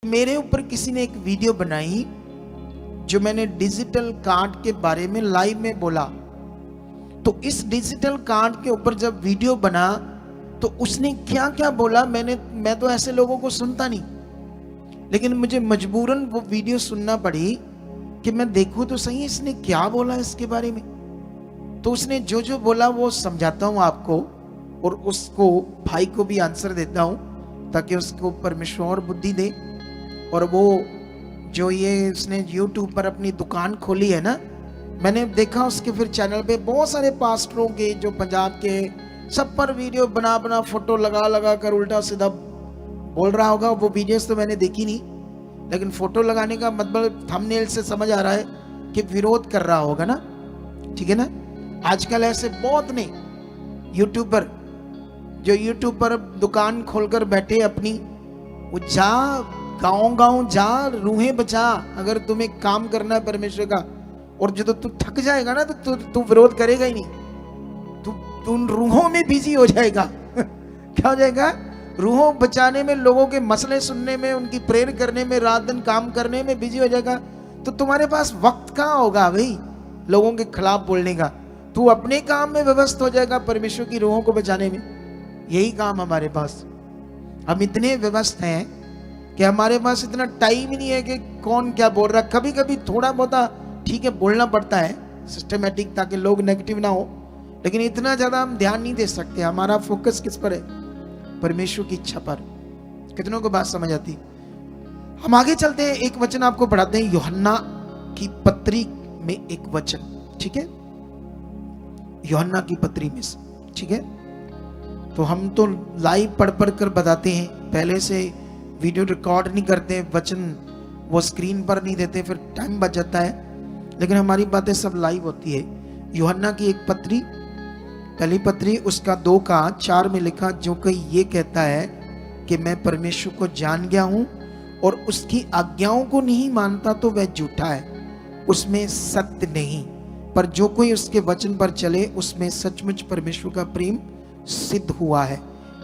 मेरे ऊपर किसी ने एक वीडियो बनाई जो मैंने डिजिटल कार्ड के बारे में लाइव में बोला। तो इस डिजिटल कार्ड के ऊपर जब वीडियो बना तो उसने क्या क्या बोला, मैं तो ऐसे लोगों को सुनता नहीं, लेकिन मुझे मजबूरन वो वीडियो सुनना पड़ी कि मैं देखूं तो सही इसने क्या बोला इसके बारे में। तो उसने जो जो बोला वो समझाता हूं आपको, और उसको भाई को भी आंसर देता हूं ताकि उसको परमेश्वर और बुद्धि दे। और वो जो ये उसने YouTube पर अपनी दुकान खोली है ना, मैंने देखा उसके फिर चैनल पे बहुत सारे पास्टरों के जो पंजाब के, सब पर वीडियो बना बना फोटो लगा लगा कर उल्टा सीधा बोल रहा होगा। वो वीडियोस तो मैंने देखी नहीं, लेकिन फोटो लगाने का मतलब थंबनेल से समझ आ रहा है कि विरोध कर रहा होगा ना, ठीक है ना। आजकल ऐसे बहुत ने यूट्यूबर जो यूट्यूब पर दुकान खोलकर बैठे अपनी, वो जा गाँव गाँव जा, रूहें बचा अगर तुम्हें काम करना है परमेश्वर का। और जो तू थक जाएगा ना तो तू विरोध करेगा ही नहीं, तू उन रूहों में बिजी हो जाएगा क्या हो जाएगा? रूहों बचाने में, लोगों के मसले सुनने में, उनकी प्रेयर करने में, रात दिन काम करने में बिजी हो जाएगा। तो तुम्हारे पास वक्त कहाँ होगा भाई लोगों के खिलाफ बोलने का? तू अपने काम में व्यस्त हो जाएगा परमेश्वर की रूहों को बचाने में। यही काम हमारे पास, हम इतने व्यस्त हैं कि हमारे पास इतना टाइम ही नहीं है कि कौन क्या बोल रहा है। कभी कभी थोड़ा बहुत ठीक है बोलना पड़ता है सिस्टमेटिक, ताकि लोग नेगेटिव ना हो, लेकिन इतना ज्यादा हम ध्यान नहीं दे सकते। हमारा फोकस किस पर है? परमेश्वर की इच्छा पर। कितनों को बात समझ आती? हम आगे चलते हैं, एक वचन आपको पढ़ाते हैं यूहन्ना की पत्री में एक वचन, ठीक है, यूहन्ना की पत्री में से, ठीक है। तो हम तो लाइव पढ़ पढ़ कर बताते हैं, पहले से वीडियो रिकॉर्ड नहीं करते, वचन वो स्क्रीन पर नहीं देते, फिर टाइम बच जाता है, लेकिन हमारी बातें सब लाइव होती है। यूहन्ना की एक पत्री, पहली पत्री उसका 2:4 में लिखा, जो कहीं ये कहता है कि मैं परमेश्वर को जान गया हूं और उसकी आज्ञाओं को नहीं मानता तो वह झूठा है, उसमें सत्य नहीं, पर जो कोई उसके वचन पर चले उसमें सचमुच परमेश्वर का प्रेम सिद्ध हुआ है।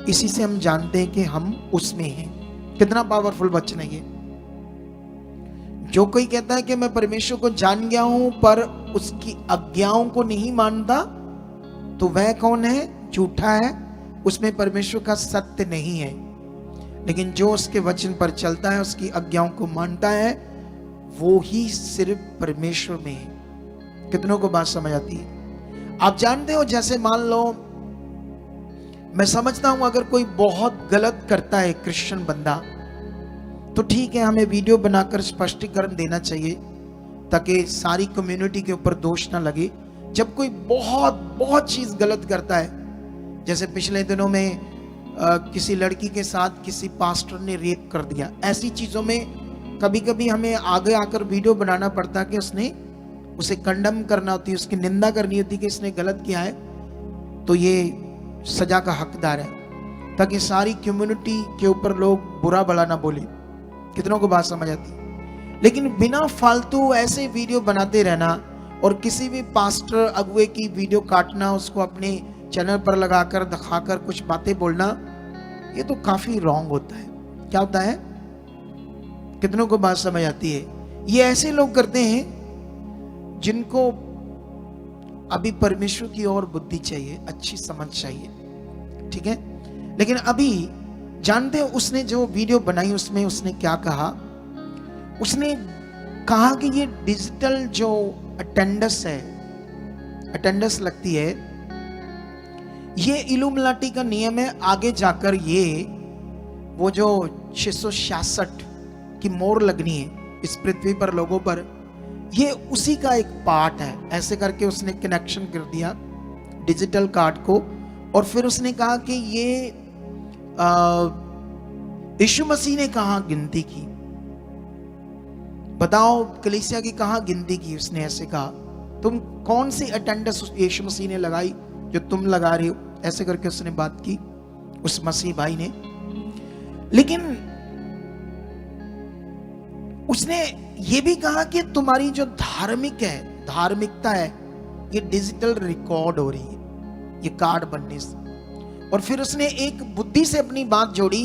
इसी से हम जानते हैं कि हम उसमें हैं। कितना पावरफुल वचन है ये। जो कोई कहता है कि मैं परमेश्वर को जान गया हूं पर उसकी आज्ञाओं को नहीं मानता तो वह कौन है? झूठा है, उसमें परमेश्वर का सत्य नहीं है। लेकिन जो उसके वचन पर चलता है, उसकी आज्ञाओं को मानता है, वो ही सिर्फ परमेश्वर में है। कितनों को बात समझ आती है? आप जानते हो, जैसे मान लो मैं समझता हूं अगर कोई बहुत गलत करता है क्रिश्चियन बंदा, तो ठीक है, हमें वीडियो बनाकर स्पष्टीकरण देना चाहिए ताकि सारी कम्युनिटी के ऊपर दोष ना लगे। जब कोई बहुत बहुत चीज गलत करता है, जैसे पिछले दिनों में किसी लड़की के साथ किसी पास्टर ने रेप कर दिया, ऐसी चीजों में कभी कभी हमें आगे आकर वीडियो बनाना पड़ता है कि उसे कंडम करना होती है, उसकी निंदा करनी होती है कि इसने गलत किया है, तो ये सजा का हकदार है, ताकि सारी कम्युनिटी के ऊपर लोग बुरा भला ना बोले। कितनों को बात समझ आती? लेकिन बिना फालतू ऐसे वीडियो बनाते रहना और किसी भी पास्टर अगुए की वीडियो काटना, उसको अपने चैनल पर लगाकर दिखाकर कुछ बातें बोलना, ये तो काफी रॉन्ग होता है। क्या होता है? कितनों को बात समझ आती है? ये ऐसे लोग करते हैं जिनको अभी परमेश्वर की और बुद्धि चाहिए, अच्छी समझ चाहिए, ठीक है। लेकिन अभी जानते हो उसने जो वीडियो बनाई उसमें उसने क्या कहा? उसने कहा कि ये डिजिटल जो अटेंडेंस है, अटेंडेंस लगती है, ये इल्यूमिनाटी का नियम है। आगे जाकर ये वो जो 666 की मोहर लगनी है इस पृथ्वी पर लोगों पर, ये उसी का एक पार्ट है। ऐसे करके उसने कनेक्शन कर दिया डिजिटल कार्ड को, और फिर उसने कहा कि ये यीशु मसीह ने कहां गिनती की? बताओ कलीसिया की कहां गिनती की? उसने ऐसे कहा, तुम कौन सी अटेंडेंस यीशु मसीह ने लगाई जो तुम लगा रहे हो? ऐसे करके उसने बात की उस मसीह भाई ने। लेकिन उसने ये भी कहा कि तुम्हारी जो धार्मिकता है, ये डिजिटल रिकॉर्ड हो रही है ये कार्ड बनने से। और फिर उसने एक बुद्धि से अपनी बात जोड़ी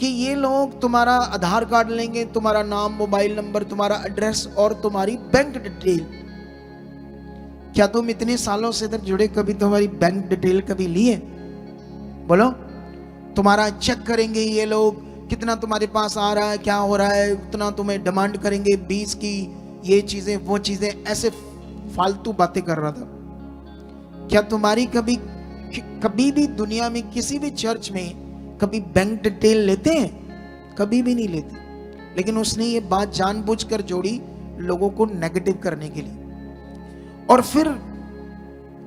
कि ये लोग तुम्हारा आधार कार्ड लेंगे, तुम्हारा नाम, मोबाइल नंबर, तुम्हारा एड्रेस और तुम्हारी बैंक डिटेल। क्या तुम इतने सालों से इधर जुड़े, कभी तुम्हारी बैंक डिटेल कभी लिए? बोलो। तुम्हारा चेक करेंगे ये लोग, कितना तुम्हारे पास आ रहा है, क्या हो रहा है, उतना तुम्हें डिमांड करेंगे, 20 की ये चीजें वो चीजें, ऐसे फालतू बातें कर रहा था। क्या तुम्हारी कभी भी दुनिया में किसी भी चर्च में कभी बैंक डिटेल लेते हैं? कभी भी नहीं लेते। लेकिन उसने ये बात जानबूझकर जोड़ी लोगों को नेगेटिव करने के लिए, और फिर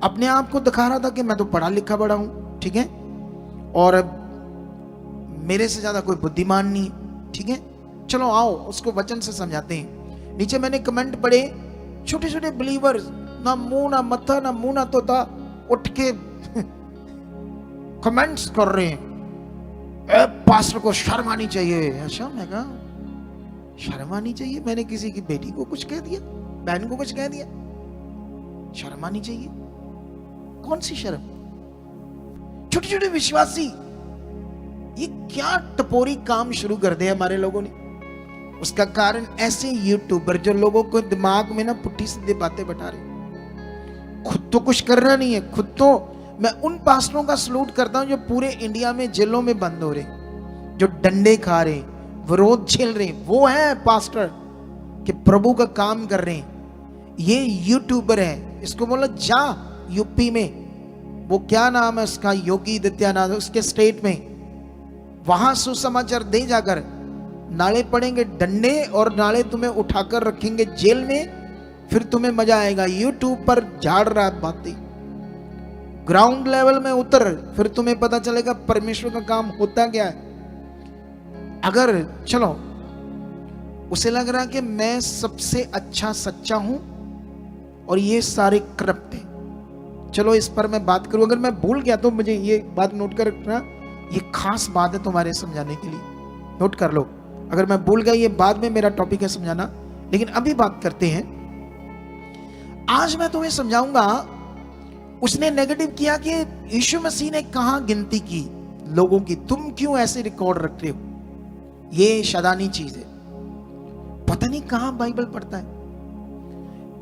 अपने आप को दिखा रहा था कि मैं तो पढ़ा लिखा बड़ा हूं, ठीक है, और मेरे से ज्यादा कोई बुद्धिमान नहीं, ठीक है। चलो आओ उसको वचन से समझाते हैं। नीचे मैंने कमेंट पढ़े, छोटे छोटे बिलीवर्स, ना मुंह ना मत्था ना मुंह ना तोता, उठ के कमेंट्स कर रहे हैं, पास्टर को शर्म आनी चाहिए। अच्छा, मैं कहा शर्म आनी चाहिए? मैंने किसी की बेटी को कुछ कह दिया, बहन को कुछ कह दिया? शर्म आनी चाहिए? कौन सी शर्म? छोटे छोटे विश्वासी ये क्या टपोरी काम शुरू कर दिया हमारे लोगों ने। उसका कारण ऐसे यूट्यूबर जो लोगों को दिमाग में ना पुट्ठी सीधी बातें बैठा रहे, खुद तो कुछ कर रहा नहीं है। खुद तो मैं उन पास्टरों का सलूट करता हूं जो पूरे इंडिया में जेलों में बंद हो रहे, जो डंडे खा रहे, विरोध झेल रहे, वो है पास्टर कि प्रभु का काम कर रहे हैं। ये यूट्यूबर है, इसको बोलो जा यूपी में, वो क्या नाम है उसका, योगी आदित्यनाथ, उसके स्टेट में, वहां सुसमाचार दे जाकर। नाले पड़ेंगे डंडे और नाले तुम्हें उठाकर रखेंगे जेल में, फिर तुम्हें मजा आएगा। यूट्यूब पर झाड़ रहा बातें, ग्राउंड लेवल में उतर, फिर तुम्हें पता चलेगा परमेश्वर का काम होता क्या है। अगर चलो उसे लग रहा कि मैं सबसे अच्छा सच्चा हूं और ये सारे करप्ट हैं, चलो इस पर मैं बात करूं। अगर मैं भूल गया तो मुझे ये बात नोट कर रखना, ये खास बात है तुम्हारे समझाने के लिए, नोट कर लो। अगर मैं भूल गया, ये बाद में मेरा टॉपिक है समझाना, लेकिन अभी बात करते हैं। आज मैं तुम्हें समझाऊंगा, उसने नेगेटिव किया कि यीशु मसीह ने कहां गिनती की लोगों की, तुम क्यों ऐसे रिकॉर्ड रख रहे हो। ये शैतानी चीज है, पता नहीं कहां बाइबल पढ़ता है।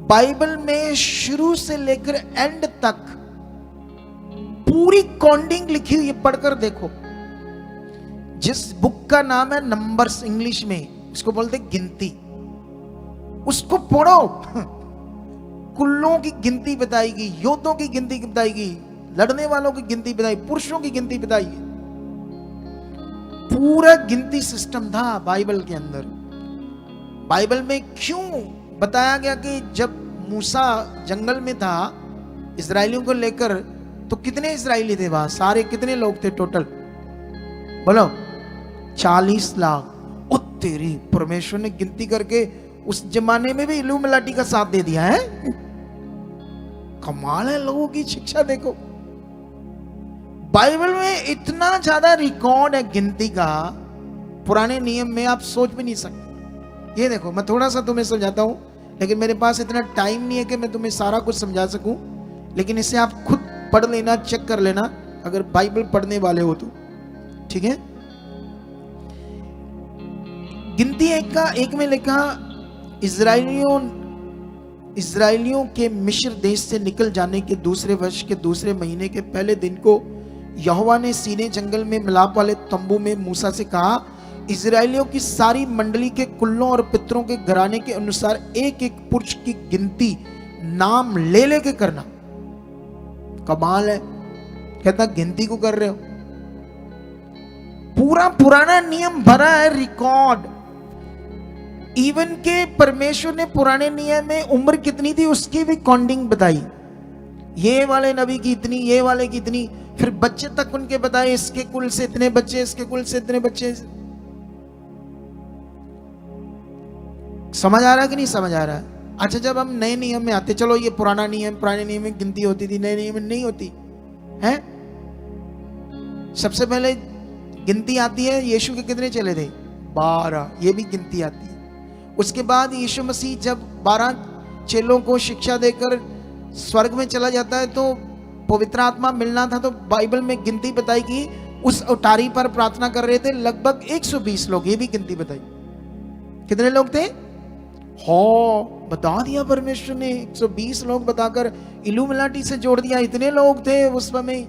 बाइबल में शुरू से लेकर एंड तक पूरी काउंटिंग लिखी हुई है, पढ़कर देखो। जिस बुक का नाम है नंबर्स, इंग्लिश में इसको बोलते गिनती, उसको पढ़ो। कुल्लों की गिनती बताएगी, योद्धों की गिनती बताएगी, लड़ने वालों की गिनती बताएगी, पुरुषों की गिनती बताएगी। पूरा गिनती सिस्टम था बाइबल के अंदर। बाइबल में क्यों बताया गया कि जब मूसा जंगल में था इजरायलियों को लेकर, तो कितने इजरायली थे वहां, सारे कितने लोग थे टोटल, बोलो 40 लाख। ओ तेरी, परमेश्वर ने गिनती करके उस जमाने में भी इल्यूमिनाटी का साथ दे दिया है। कमाल है, लोगों की शिक्षा देखो। बाइबल में इतना ज्यादा रिकॉर्ड है गिनती का, पुराने नियम में आप सोच भी नहीं सकते। ये देखो, मैं थोड़ा सा तुम्हें समझाता हूं, लेकिन मेरे पास इतना टाइम नहीं है कि मैं तुम्हें सारा कुछ समझा सकूं, लेकिन इसे आप खुद पढ़ लेना, चेक कर लेना, अगर बाइबल पढ़ने वाले हो तो, ठीक है। गिनती एक में लिखा, इजराइलियों के मिस्र देश से निकल जाने के दूसरे वर्ष के दूसरे महीने के पहले दिन को यहोवा ने सीने जंगल में मिलाप वाले तंबू में मूसा से कहा, इजराइलियों की सारी मंडली के कुल्लों और पितरों के घराने के अनुसार एक एक पुरुष की गिनती नाम ले लेके करना। कमाल है, कहता गिनती को कर रहे हो। पूरा पुराना नियम भरा है रिकॉर्ड। इवन के परमेश्वर ने पुराने नियम में उम्र कितनी थी उसकी भी काउंटिंग बताई, ये वाले नबी की इतनी, ये वाले की इतनी, फिर बच्चे तक उनके बताए, इसके कुल से इतने बच्चे, इसके कुल से इतने बच्चे। समझ आ रहा है कि नहीं समझ आ रहा है? अच्छा, जब हम नए नियम में आते, चलो ये पुराना नियम, पुराने नियम में गिनती होती थी, नए नियम में नहीं होती है। सबसे पहले गिनती आती है, यीशु के कितने चले थे? 12, ये भी गिनती आती है। उसके बाद यीशु मसीह जब 12 चेलों को शिक्षा देकर स्वर्ग में चला जाता है, तो पवित्र आत्मा मिलना था, तो बाइबल में गिनती बताई कि उस अटारी पर प्रार्थना कर रहे थे, लगभग 120 लोग। ये भी गिनती बताई कितने लोग थे? हो बता दिया परमेश्वर ने, 120 लोग बताकर इल्यूमिनाटी से जोड़ दिया, इतने लोग थे उस समय।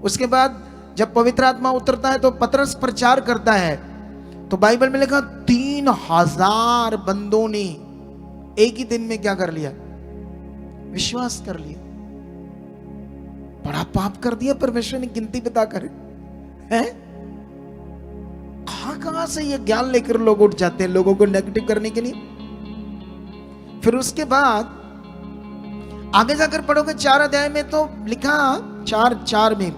उसके बाद जब पवित्र आत्मा उतरता है तो पतरस प्रचार करता है, तो बाइबल में लिखा 3000 बंदों ने एक ही दिन में क्या कर लिया? विश्वास कर लिया। बड़ा पाप कर दिया परमेश्वर ने गिनती बताकर, है? कहां से ये ज्ञान लेकर लोग उठ जाते हैं लोगों को नेगेटिव करने के लिए। फिर उसके बाद आगे जाकर पढ़ोगे 4 अध्याय में तो लिखा, 4:4 में,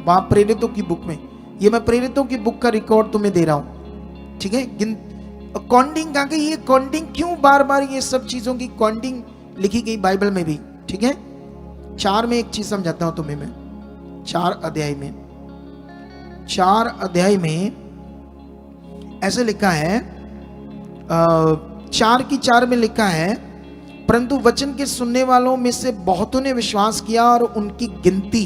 वहां प्रेरितों की बुक में, ये मैं प्रेरितों की बुक का रिकॉर्ड तुम्हें दे रहा हूं, ठीक है? कॉन्डिंग आ गई। ये कॉन्डिंग क्यों बार बार ये सब चीजों की कॉन्डिंग लिखी गई बाइबल में भी, ठीक है? 4 में एक चीज समझाता हूं तुम्हें मैं। 4 अध्याय में ऐसे लिखा है, 4:4 में लिखा है, परंतु वचन के सुनने वालों में से बहुतों ने विश्वास किया और उनकी गिनती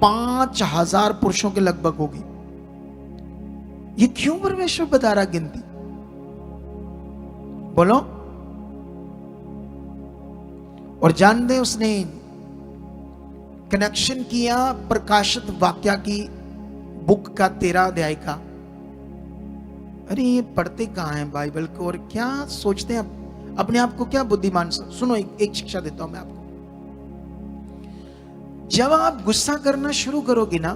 5000 पुरुषों के लगभग होगी। ये क्यों परमेश्वर बता रहा गिनती? बोलो। और जानते उसने कनेक्शन किया प्रकाशित वाक्या की बुक का 13 अध्याय का। अरे ये पढ़ते कहां हैं बाइबल को और क्या सोचते हैं अपने आप को, क्या बुद्धिमान। सुनो एक शिक्षा देता हूं मैं आपको। जब आप गुस्सा करना शुरू करोगे ना,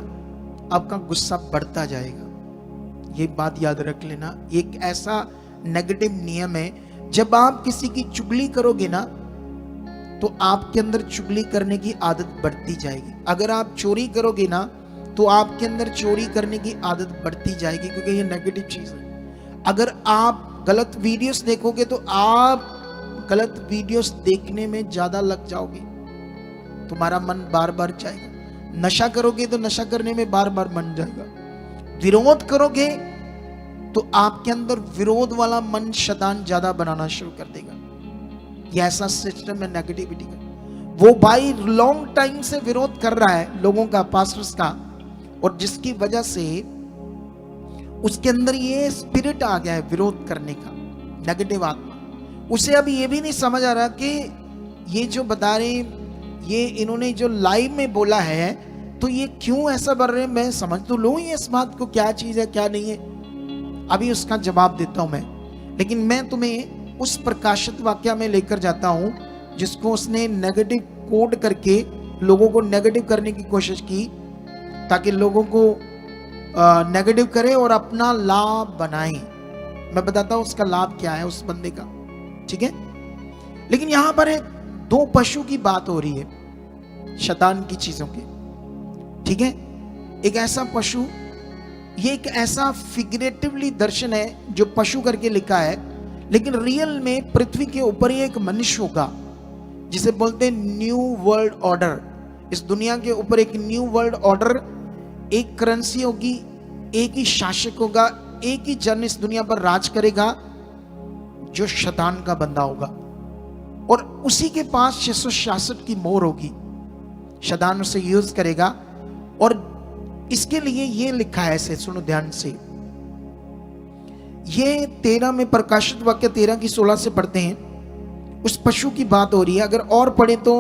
आपका गुस्सा बढ़ता जाएगा। ये बात याद रख लेना। एक ऐसा नेगेटिव नियम है, जब आप किसी की चुगली करोगे ना, तो आपके अंदर चुगली करने की आदत बढ़ती जाएगी। अगर आप चोरी करोगे ना, तो आपके अंदर चोरी करने की आदत बढ़ती जाएगी, क्योंकि ये नेगेटिव चीज है। अगर आप गलत वीडियोस देखोगे तो आप गलत वीडियोस देखने में ज्यादा लग जाओगे, तुम्हारा मन बार बार जाएगा। नशा करोगे तो नशा करने में बार बार मन जाएगा। विरोध करोगे तो आपके अंदर विरोध वाला मन शैतान ज्यादा बनाना शुरू कर देगा। ये ऐसा सिस्टम है नेगेटिविटी का। वो भाई लॉन्ग टाइम से विरोध कर रहा है लोगों का, पास्टर्स का, और जिसकी वजह से उसके अंदर ये स्पिरिट आ गया है विरोध करने का, नेगेटिव आत्मा। उसे अब ये भी नहीं समझ आ रहा कि ये जो बता रहे, ये इन्होंने जो लाइव में बोला है, तो ये क्यों ऐसा बढ़ रहे हैं। मैं समझ तो लूं ये इस बात को, क्या चीज है क्या नहीं है, अभी उसका जवाब देता हूं मैं। लेकिन मैं तुम्हें उस प्रकाशित वाक्य में लेकर जाता हूं जिसको उसने नेगेटिव कोड करके लोगों को नेगेटिव करने की कोशिश की, ताकि लोगों को नेगेटिव करे और अपना लाभ बनाए। मैं बताता हूं उसका लाभ क्या है उस बंदे का, ठीक है? लेकिन यहां पर 2 पशु की बात हो रही है, शैतान की चीजों की, ठीक है? एक ऐसा पशु, ये एक ऐसा फिगरेटिवली दर्शन है जो पशु करके लिखा है, लेकिन रियल में पृथ्वी के ऊपर ही एक मनुष्य होगा जिसे बोलते हैं न्यू वर्ल्ड ऑर्डर। इस दुनिया के ऊपर एक न्यू वर्ल्ड ऑर्डर, एक करेंसी होगी, एक ही शासक होगा, एक ही जन इस दुनिया पर राज करेगा जो शैतान का बंदा होगा, और उसी के पास 666 की मोहर होगी। शैतान उसे यूज करेगा, और इसके लिए ये लिखा है ऐसे, सुनो ध्यान से। ये 13 में, प्रकाशित वाक्य 13 की 16 से पढ़ते हैं, उस पशु की बात हो रही है। अगर और पढ़े तो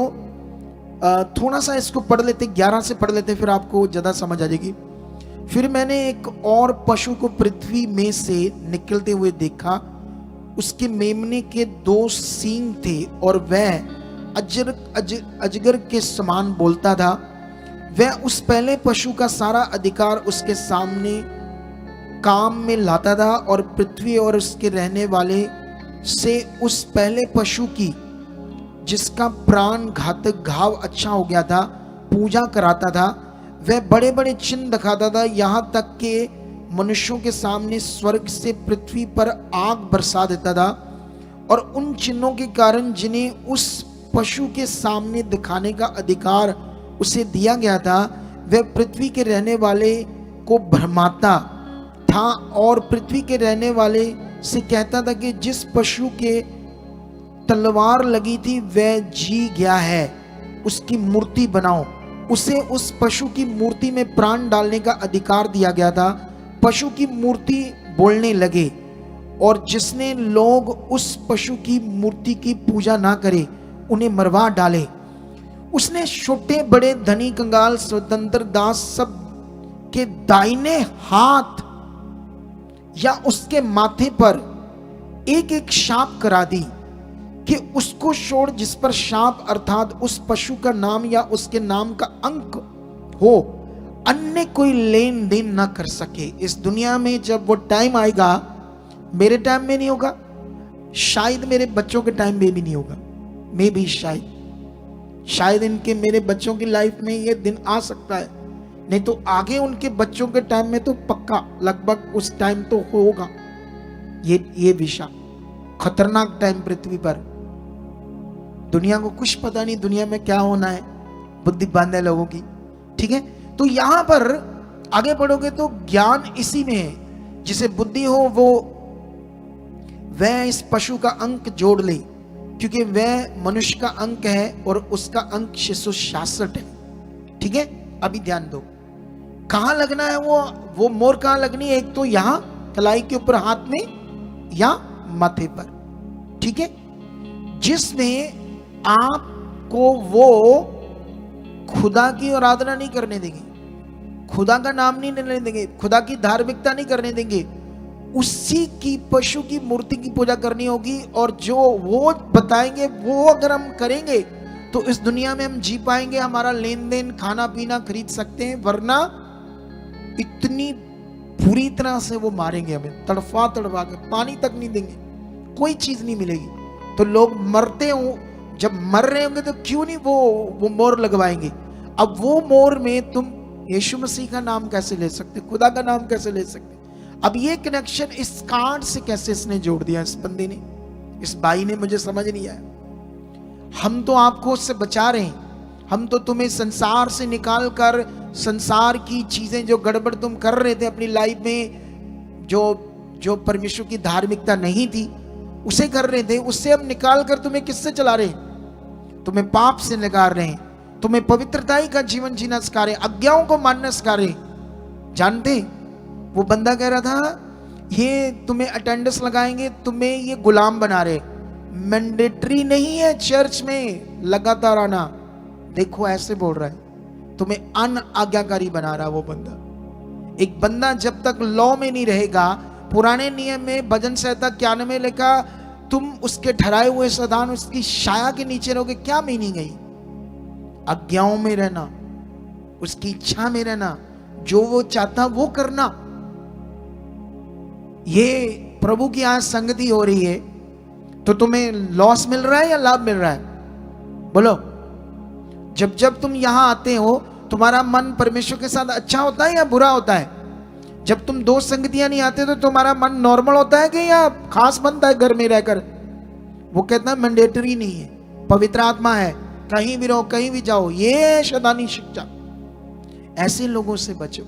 थोड़ा सा इसको पढ़ लेते, 11 से पढ़ लेते, फिर आपको ज्यादा समझ आ जाएगी। फिर मैंने एक और पशु को पृथ्वी में से निकलते हुए देखा, उसके मेमने के 2 सींग थे और वह अजगर के समान बोलता था। वह उस पहले पशु का सारा अधिकार उसके सामने काम में लाता था और पृथ्वी और उसके रहने वाले से उस पहले पशु की, जिसका प्राण घातक घाव अच्छा हो गया था, पूजा कराता था। वह बड़े बड़े चिन्ह दिखाता था, यहाँ तक कि मनुष्यों के सामने स्वर्ग से पृथ्वी पर आग बरसा देता था। और उन चिन्हों के कारण जिन्हें उस पशु के सामने दिखाने का अधिकार उसे दिया गया था, वह पृथ्वी के रहने वाले को भरमाता था और पृथ्वी के रहने वाले से कहता था कि जिस पशु के तलवार लगी थी वह जी गया है, उसकी मूर्ति बनाओ उसे उस पशु की मूर्ति में प्राण डालने का अधिकार दिया गया था। पशु की मूर्ति बोलने लगे, और जिसने लोग उस पशु की मूर्ति की पूजा ना करे उन्हें मरवा डाले। उसने छोटे बड़े धनी कंगाल स्वतंत्र दास सब के दाहिने हाथ या उसके माथे पर एक एक शाप करा दी कि उसको छोड़ जिस पर शाप अर्थात उस पशु का नाम या उसके नाम का अंक हो, अन्य कोई लेन देन ना कर सके। इस दुनिया में जब वो टाइम आएगा, मेरे टाइम में नहीं होगा, शायद मेरे बच्चों के टाइम में भी नहीं होगा, मे भी शायद इनके मेरे बच्चों की लाइफ में ये दिन आ सकता है, नहीं तो आगे उनके बच्चों के टाइम में तो पक्का लगभग उस टाइम तो होगा। ये विषय खतरनाक टाइम पृथ्वी पर, दुनिया को कुछ पता नहीं दुनिया में क्या होना है, बुद्धि बांध है लोगों की। ठीक है, तो यहां पर आगे बढ़ोगे तो ज्ञान इसी में है, जिसे बुद्धि हो वो वह इस पशु का अंक जोड़ ले, क्योंकि वह मनुष्य का अंक है और उसका अंक 666 है। ठीक है, अभी ध्यान दो, कहां लगना है वो मोर कहां लगनी है? एक तो यहां कलाई के ऊपर हाथ में या माथे पर। ठीक है, जिसमें आपको वो खुदा की आराधना नहीं करने देंगे, खुदा का नाम नहीं लेने देंगे, खुदा की धार्मिकता नहीं करने देंगे, उसी की पशु की मूर्ति की पूजा करनी होगी। और जो वो बताएंगे वो अगर हम करेंगे तो इस दुनिया में हम जी पाएंगे, हमारा लेन देन खाना पीना खरीद सकते हैं, वरना इतनी बुरी तरह से वो मारेंगे हमें, तड़फा तड़फा के, पानी तक नहीं देंगे, कोई चीज नहीं मिलेगी। तो लोग मरते हो, जब मर रहे होंगे तो क्यों नहीं वो मोर लगवाएंगे। अब वो मोर में तुम यीशु मसीह का नाम कैसे ले सकते, खुदा का नाम कैसे ले सकते? अब ये कनेक्शन इस कार्ड से कैसे इसने जोड़ दिया, इस बंदे ने, इस भाई ने, मुझे समझ नहीं आया। हम तो आपको उससे बचा रहे हैं, हम तो तुम्हें संसार से निकाल कर संसार की चीजें जो गड़बड़ तुम कर रहे थे अपनी लाइफ में, जो परमेश्वर की धार्मिकता नहीं थी उसे कर रहे थे, उससे हम निकाल कर तुम्हें किससे चला रहे हैं? तुम्हें पाप से निकाल रहे हैं, तुम्हें पवित्रताई का जीवन जीना सिखा रहे हैं, आज्ञाओं को मानना सिखा रहे हैं। जानते वो बंदा कह रहा था ये तुम्हें अटेंडेंस लगाएंगे, तुम्हें ये गुलाम बना रहे, मैंडेटरी नहीं है चर्च में लगातार आना। देखो ऐसे बोल रहा है, तुम्हें अनाज्ञाकारी बना रहा वो बंदा। एक बंदा जब तक लॉ में नहीं रहेगा, पुराने नियम में भजन संहिता 91 लिखा, तुम उसके ठहराए हुए सदान उसकी छाया के नीचे रहोगे। क्या मीनिंग है? आज्ञाओं में रहना, उसकी इच्छा में रहना, जो वो चाहता वो करना। ये प्रभु की आज संगति हो रही है तो तुम्हें लॉस मिल रहा है या लाभ मिल रहा है? बोलो। जब जब तुम यहां आते हो तुम्हारा मन परमेश्वर के साथ अच्छा होता है या बुरा होता है? जब तुम दो संगतियां नहीं आते तो तुम्हारा मन नॉर्मल होता है कि या खास बनता है घर में रहकर? वो कहता है मैंडेटरी नहीं है, पवित्र आत्मा है, कहीं भी रहो कहीं भी जाओ, ये शैतानी शिक्षा। ऐसे लोगों से बचो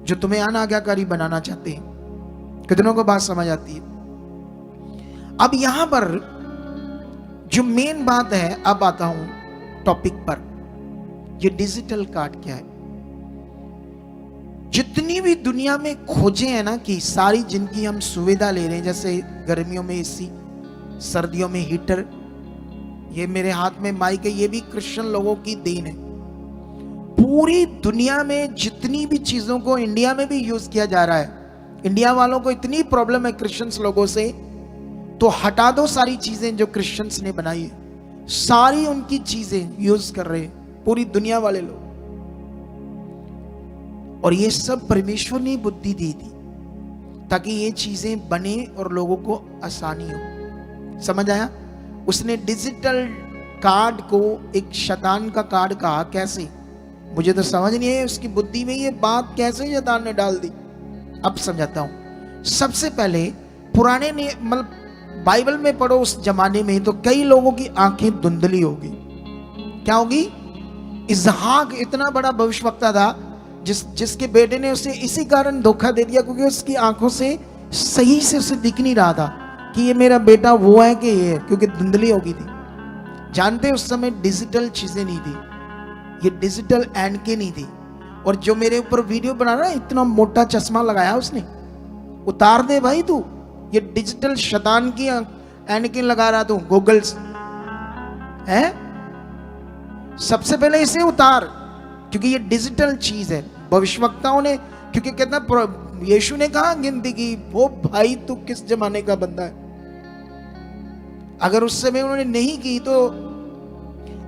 जो तुम्हें अनाज्ञाकारी बनाना चाहते हैं। कितनों को बात समझ आती है? अब यहां पर जो मेन बात है, अब आता हूं टॉपिक पर, ये डिजिटल कार्ड क्या है। जितनी भी दुनिया में खोजें है ना कि सारी जिनकी हम सुविधा ले रहे हैं, जैसे गर्मियों में एसी, सर्दियों में हीटर, ये मेरे हाथ में माइक है, ये भी क्रिश्चियन लोगों की देन है। पूरी दुनिया में जितनी भी चीजों को इंडिया में भी यूज किया जा रहा है, इंडिया वालों को इतनी प्रॉब्लम है क्रिश्चियंस लोगों से, तो हटा दो सारी चीजें जो क्रिश्चियंस ने बनाई है, सारी उनकी चीजें यूज कर रहे हैं पूरी दुनिया वाले लोग। और ये सब परमेश्वर ने बुद्धि दी थी ताकि ये चीजें बने और लोगों को आसानी हो। समझ आया? उसने डिजिटल कार्ड को एक शैतान का कार्ड कहा। कैसे? मुझे तो समझ नहीं है उसकी बुद्धि में ये बात कैसे शैतान ने डाल दी। अब समझाता हूं। सबसे पहले पुराने ने मतलब बाइबल में पढ़ो, उस जमाने में तो कई लोगों की आंखें धुंधली होगी। क्या होगी? इसहाक इतना बड़ा भविष्यवक्ता था जिसके बेटे ने उसे इसी कारण धोखा दे दिया क्योंकि उसकी आंखों से सही से उसे दिख नहीं रहा था कि ये मेरा बेटा वो है कि ये है, क्योंकि धुंधली हो गई थी। जानते उस समय डिजिटल चीजें नहीं थी, ये डिजिटल एनके नहीं थी। और जो मेरे ऊपर वीडियो बना रहा है, इतना मोटा चश्मा लगाया उसने, उतार दे भाई तू, ये डिजिटल शैतान की एनके लगा रहा तू, गॉगल्स है, सबसे पहले इसे उतार, क्योंकि ये डिजिटल चीज है। भविष्यवक्ताओं ने, क्योंकि कहता यीशु ने कहा गिनती की, वो भाई तू किस जमाने का बंदा है। अगर उस समय उन्होंने नहीं की तो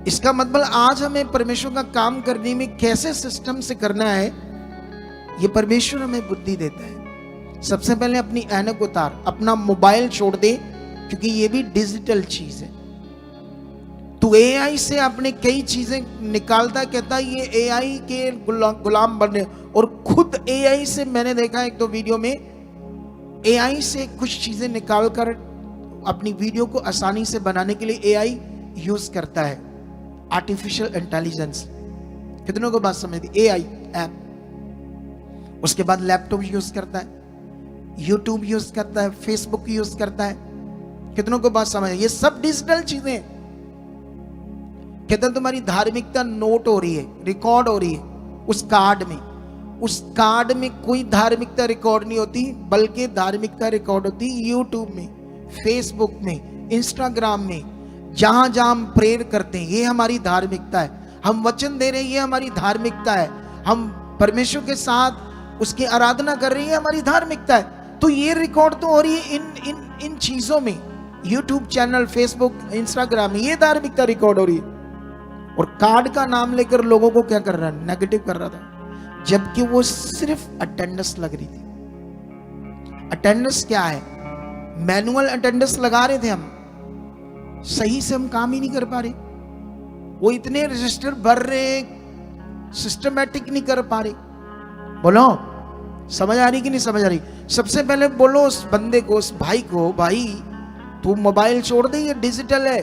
इसका मतलब आज हमें परमेश्वर का काम करने में कैसे सिस्टम से करना है, ये परमेश्वर हमें बुद्धि देता है। सबसे पहले अपनी ऐनक उतार, अपना मोबाइल छोड़ दे, क्योंकि ये भी डिजिटल चीज है। तू एआई से अपने कई चीजें निकालता, कहता ये एआई के गुलाम बने, और खुद एआई से मैंने देखा एक दो वीडियो में, एआई से कुछ चीजें निकालकर अपनी वीडियो को आसानी से बनाने के लिए एआई यूज करता है, आर्टिफिशियल इंटेलिजेंस। कितनों को बात समझ दी? AI app. उसके बाद लैपटॉप यूज करता है, यूट्यूब यूज करता है, फेसबुक यूज करता है। कितनों को बात समझ? ये सब डिजिटल चीजें। कहते तुम्हारी धार्मिकता नोट हो रही है, रिकॉर्ड हो रही है उस कार्ड में। उस कार्ड में कोई धार्मिकता रिकॉर्ड नहीं होती, बल्कि धार्मिकता रिकॉर्ड होती यूट्यूब में, फेसबुक में, इंस्टाग्राम में, जहां जहां हम प्रेयर करते हैं, ये हमारी धार्मिकता है। हम वचन दे रहे हैं, ये हमारी धार्मिकता है। हम परमेश्वर के साथ उसकी आराधना कर रहे हैं, हमारी धार्मिकता है। तो ये रिकॉर्ड तो हो रही है इन चीजों में, यूट्यूब चैनल, फेसबुक, इंस्टाग्राम में, ये धार्मिकता रिकॉर्ड हो रही है। और कार्ड का नाम लेकर लोगों को क्या कर रहा है? नेगेटिव कर रहा था, जबकि वो सिर्फ अटेंडेंस लग रही थी। अटेंडेंस क्या है? मैनुअल अटेंडेंस लगा रहे थे हम, सही से हम काम ही नहीं कर पा रहे। वो इतने रजिस्टर भर रहे, सिस्टमैटिक नहीं कर पा रहे। बोलो समझ आ रही कि नहीं समझ आ रही? सबसे पहले बोलो उस बंदे को, उस भाई को, भाई तू मोबाइल छोड़ दे, ये डिजिटल है,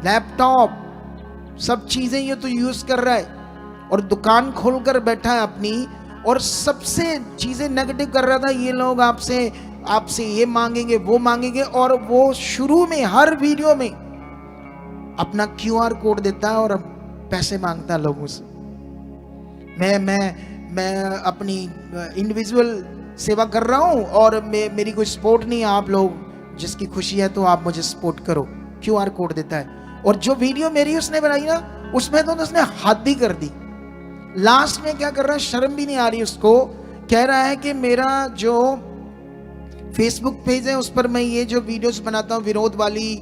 लैपटॉप, सब चीजें ये तो यूज कर रहा है, और दुकान खोलकर बैठा है अपनी, और सबसे चीजें नेगेटिव कर रहा था। ये लोग आपसे ये मांगेंगे, वो मांगेंगे, और वो शुरू में हर वीडियो में अपना क्यूआर कोड देता है और पैसे मांगता है लोगों से। मैं अपनी इंडिविजुअल सेवा कर रहा हूं और मेरी कोई सपोर्ट नहीं है, आप लोग जिसकी खुशी है तो आप मुझे सपोर्ट करो, क्यूआर कोड देता है। और जो वीडियो मेरी उसने बनाई ना, उसमें तो उसने हद ही कर दी। लास्ट में क्या कर रहा है, शर्म भी नहीं आ रही उसको, कह रहा है कि मेरा जो फेसबुक पेज है उस पर मैं ये जो वीडियोस बनाता हूँ विरोध वाली,